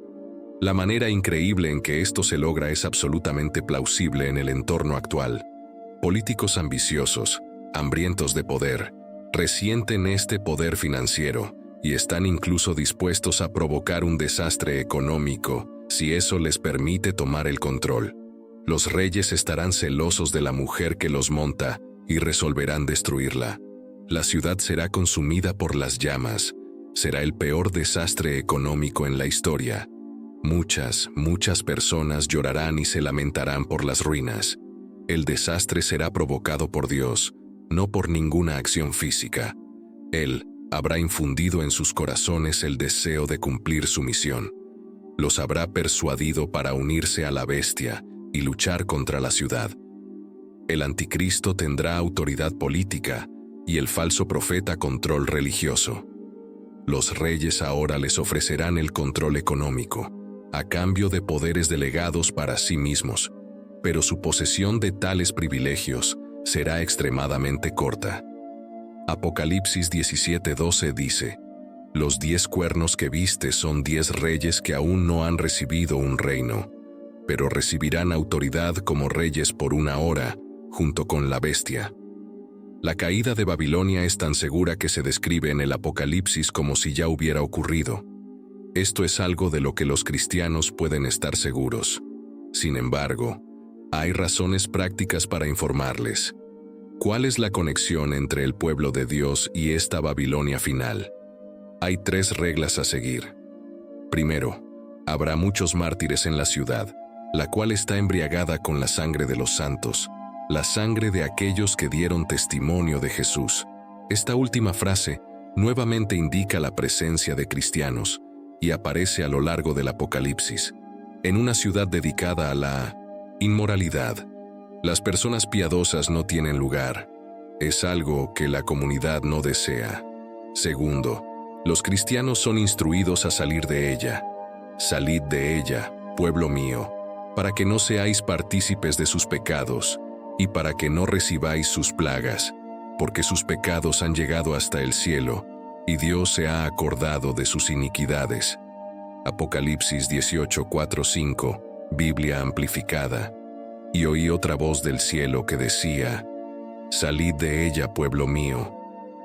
La manera increíble en que esto se logra es absolutamente plausible en el entorno actual. Políticos ambiciosos, hambrientos de poder, resienten este poder financiero y están incluso dispuestos a provocar un desastre económico si eso les permite tomar el control. Los reyes estarán celosos de la mujer que los monta y resolverán destruirla. La ciudad será consumida por las llamas. Será el peor desastre económico en la historia. Muchas personas llorarán y se lamentarán por las ruinas. El desastre será provocado por Dios, no por ninguna acción física. Él habrá infundido en sus corazones el deseo de cumplir su misión. Los habrá persuadido para unirse a la bestia y luchar contra la ciudad. El anticristo tendrá autoridad política y el falso profeta control religioso. Los reyes ahora les ofrecerán el control económico, a cambio de poderes delegados para sí mismos, pero su posesión de tales privilegios será extremadamente corta. Apocalipsis 17:12 dice: Los 10 cuernos que viste son 10 reyes que aún no han recibido un reino, pero recibirán autoridad como reyes por una hora, junto con la bestia. La caída de Babilonia es tan segura que se describe en el Apocalipsis como si ya hubiera ocurrido. Esto es algo de lo que los cristianos pueden estar seguros. Sin embargo, hay razones prácticas para informarles. ¿Cuál es la conexión entre el pueblo de Dios y esta Babilonia final? Hay 3 reglas a seguir. Primero, habrá muchos mártires en la ciudad, la cual está embriagada con la sangre de los santos, la sangre de aquellos que dieron testimonio de Jesús. Esta última frase nuevamente indica la presencia de cristianos y aparece a lo largo del Apocalipsis, en una ciudad dedicada a la inmoralidad. Las personas piadosas no tienen lugar. Es algo que la comunidad no desea. Segundo, los cristianos son instruidos a salir de ella. Salid de ella, pueblo mío, para que no seáis partícipes de sus pecados, y para que no recibáis sus plagas, porque sus pecados han llegado hasta el cielo, y Dios se ha acordado de sus iniquidades. Apocalipsis 18:4-5, Biblia amplificada. Y oí otra voz del cielo que decía: Salid de ella, pueblo mío,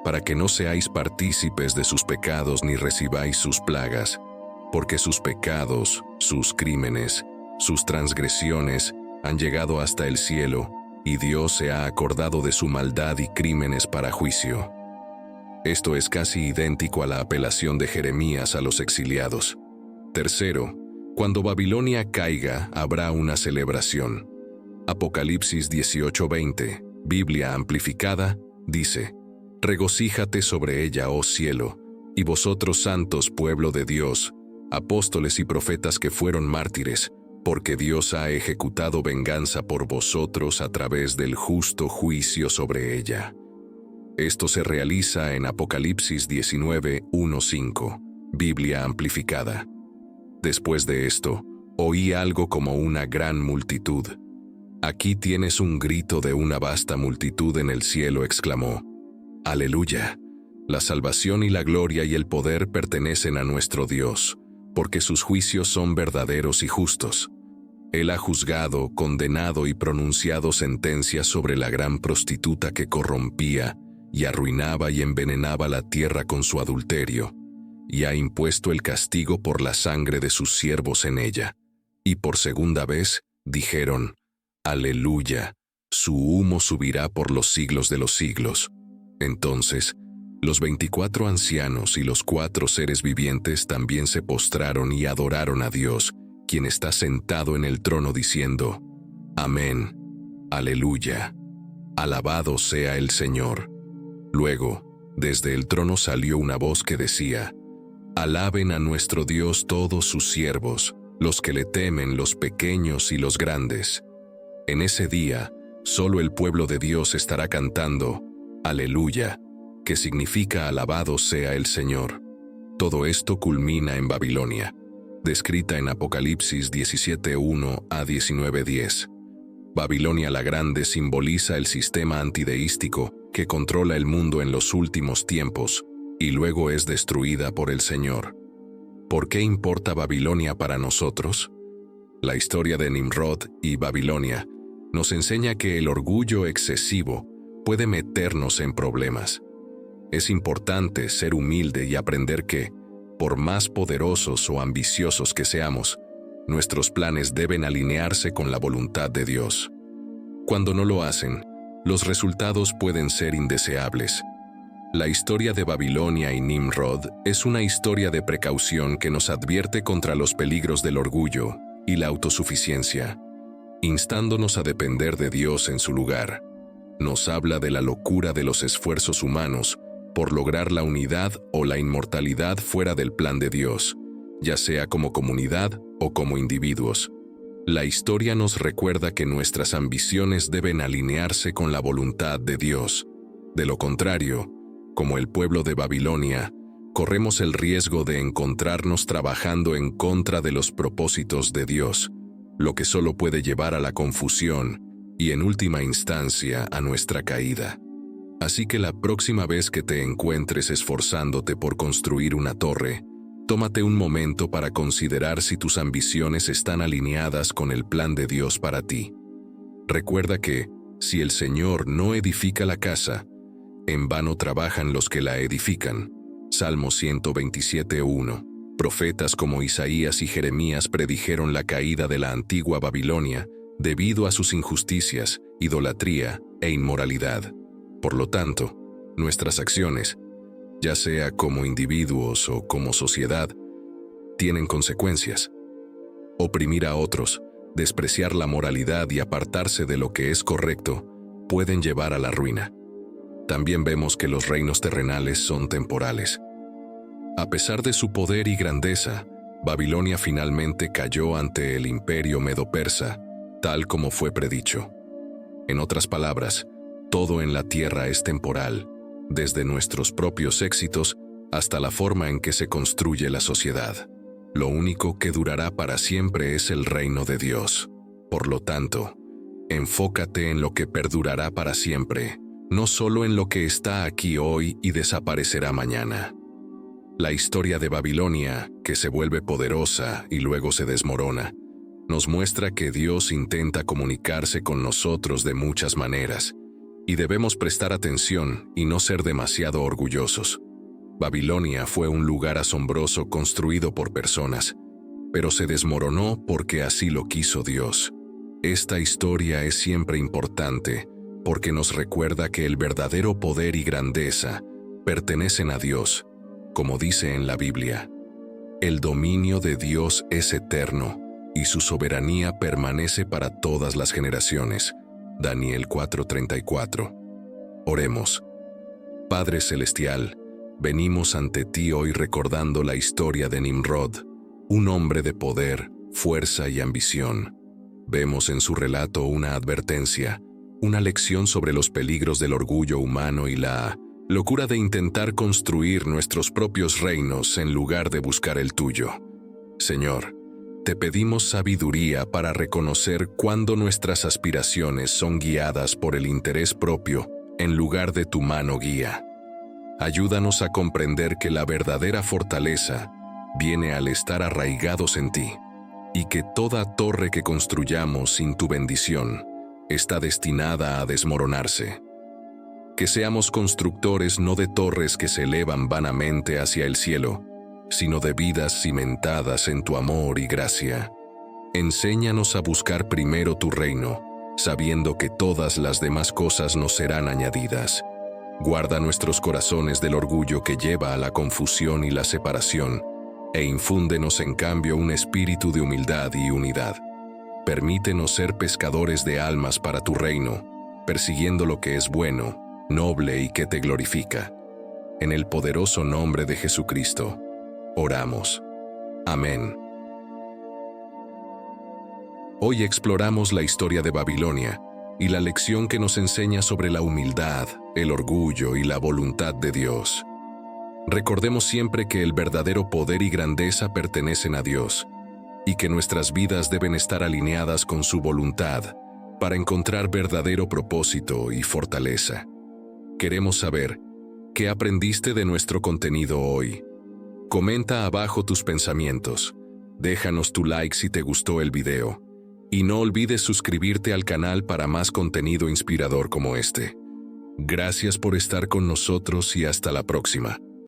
para que no seáis partícipes de sus pecados ni recibáis sus plagas, porque sus pecados, sus crímenes, sus transgresiones han llegado hasta el cielo, y Dios se ha acordado de su maldad y crímenes para juicio. Esto es casi idéntico a la apelación de Jeremías a los exiliados. Tercero, cuando Babilonia caiga, habrá una celebración. Apocalipsis 18:20, Biblia amplificada, dice: Regocíjate sobre ella, oh cielo, Y vosotros, santos, pueblo de Dios, apóstoles y profetas que fueron mártires, porque Dios ha ejecutado venganza por vosotros a través del justo juicio sobre ella. Esto se realiza en Apocalipsis 19, 1-5, Biblia amplificada. Después de esto, oí algo como una gran multitud. Aquí tienes un grito de una vasta multitud en el cielo, exclamó. Aleluya. La salvación y la gloria y el poder pertenecen a nuestro Dios, porque sus juicios son verdaderos y justos. Él ha juzgado, condenado y pronunciado sentencias sobre la gran prostituta que corrompía y arruinaba y envenenaba la tierra con su adulterio, y ha impuesto el castigo por la sangre de sus siervos en ella. Y por segunda vez dijeron, Aleluya, su humo subirá por los siglos de los siglos. Entonces, los 24 ancianos y los 4 seres vivientes también se postraron y adoraron a Dios, quien está sentado en el trono diciendo, Amén, Aleluya, alabado sea el Señor. Luego, desde el trono salió una voz que decía, Alaben a nuestro Dios todos sus siervos, los que le temen, los pequeños y los grandes. En ese día, solo el pueblo de Dios estará cantando, Aleluya, que significa alabado sea el Señor. Todo esto culmina en Babilonia, descrita en Apocalipsis 17:1 a 19:10. Babilonia la Grande simboliza el sistema antideístico que controla el mundo en los últimos tiempos y luego es destruida por el Señor. ¿Por qué importa Babilonia para nosotros? La historia de Nimrod y Babilonia nos enseña que el orgullo excesivo puede meternos en problemas. Es importante ser humilde y aprender que, por más poderosos o ambiciosos que seamos, nuestros planes deben alinearse con la voluntad de Dios. Cuando no lo hacen, los resultados pueden ser indeseables. La historia de Babilonia y Nimrod es una historia de precaución que nos advierte contra los peligros del orgullo y la autosuficiencia, instándonos a depender de Dios en su lugar. Nos habla de la locura de los esfuerzos humanos por lograr la unidad o la inmortalidad fuera del plan de Dios, ya sea como comunidad o como individuos. La historia nos recuerda que nuestras ambiciones deben alinearse con la voluntad de Dios. De lo contrario, como el pueblo de Babilonia, corremos el riesgo de encontrarnos trabajando en contra de los propósitos de Dios, lo que solo puede llevar a la confusión y en última instancia a nuestra caída. Así que la próxima vez que te encuentres esforzándote por construir una torre, tómate un momento para considerar si tus ambiciones están alineadas con el plan de Dios para ti. Recuerda que, si el Señor no edifica la casa, en vano trabajan los que la edifican. Salmo 127:1. Profetas como Isaías y Jeremías predijeron la caída de la antigua Babilonia debido a sus injusticias, idolatría e inmoralidad. Por lo tanto, nuestras acciones, ya sea como individuos o como sociedad, tienen consecuencias. Oprimir a otros, despreciar la moralidad y apartarse de lo que es correcto, pueden llevar a la ruina. También vemos que los reinos terrenales son temporales. A pesar de su poder y grandeza, Babilonia finalmente cayó ante el imperio medo-persa, tal como fue predicho. En otras palabras, todo en la tierra es temporal, desde nuestros propios éxitos hasta la forma en que se construye la sociedad. Lo único que durará para siempre es el reino de Dios. Por lo tanto, enfócate en lo que perdurará para siempre, no solo en lo que está aquí hoy y desaparecerá mañana. La historia de Babilonia, que se vuelve poderosa y luego se desmorona, nos muestra que Dios intenta comunicarse con nosotros de muchas maneras, y debemos prestar atención y no ser demasiado orgullosos. Babilonia fue un lugar asombroso construido por personas, pero se desmoronó porque así lo quiso Dios. Esta historia es siempre importante porque nos recuerda que el verdadero poder y grandeza pertenecen a Dios, como dice en la Biblia. El dominio de Dios es eterno y su soberanía permanece para todas las generaciones. Daniel 4:34. Oremos. Padre Celestial, venimos ante ti hoy recordando la historia de Nimrod, un hombre de poder, fuerza y ambición. Vemos en su relato una advertencia, una lección sobre los peligros del orgullo humano y la locura de intentar construir nuestros propios reinos en lugar de buscar el tuyo. Señor, te pedimos sabiduría para reconocer cuándo nuestras aspiraciones son guiadas por el interés propio en lugar de tu mano guía. Ayúdanos a comprender que la verdadera fortaleza viene al estar arraigados en ti, y que toda torre que construyamos sin tu bendición está destinada a desmoronarse. Que seamos constructores no de torres que se elevan vanamente hacia el cielo, sino de vidas cimentadas en tu amor y gracia. Enséñanos a buscar primero tu reino, sabiendo que todas las demás cosas nos serán añadidas. Guarda nuestros corazones del orgullo que lleva a la confusión y la separación, e infúndenos en cambio un espíritu de humildad y unidad. Permítenos ser pescadores de almas para tu reino, persiguiendo lo que es bueno, noble y que te glorifica. En el poderoso nombre de Jesucristo, oramos. Amén. Hoy exploramos la historia de Babilonia y la lección que nos enseña sobre la humildad, el orgullo y la voluntad de Dios. Recordemos siempre que el verdadero poder y grandeza pertenecen a Dios, y que nuestras vidas deben estar alineadas con su voluntad para encontrar verdadero propósito y fortaleza. Queremos saber, ¿qué aprendiste de nuestro contenido hoy? Comenta abajo tus pensamientos, déjanos tu like si te gustó el video, y no olvides suscribirte al canal para más contenido inspirador como este. Gracias por estar con nosotros y hasta la próxima.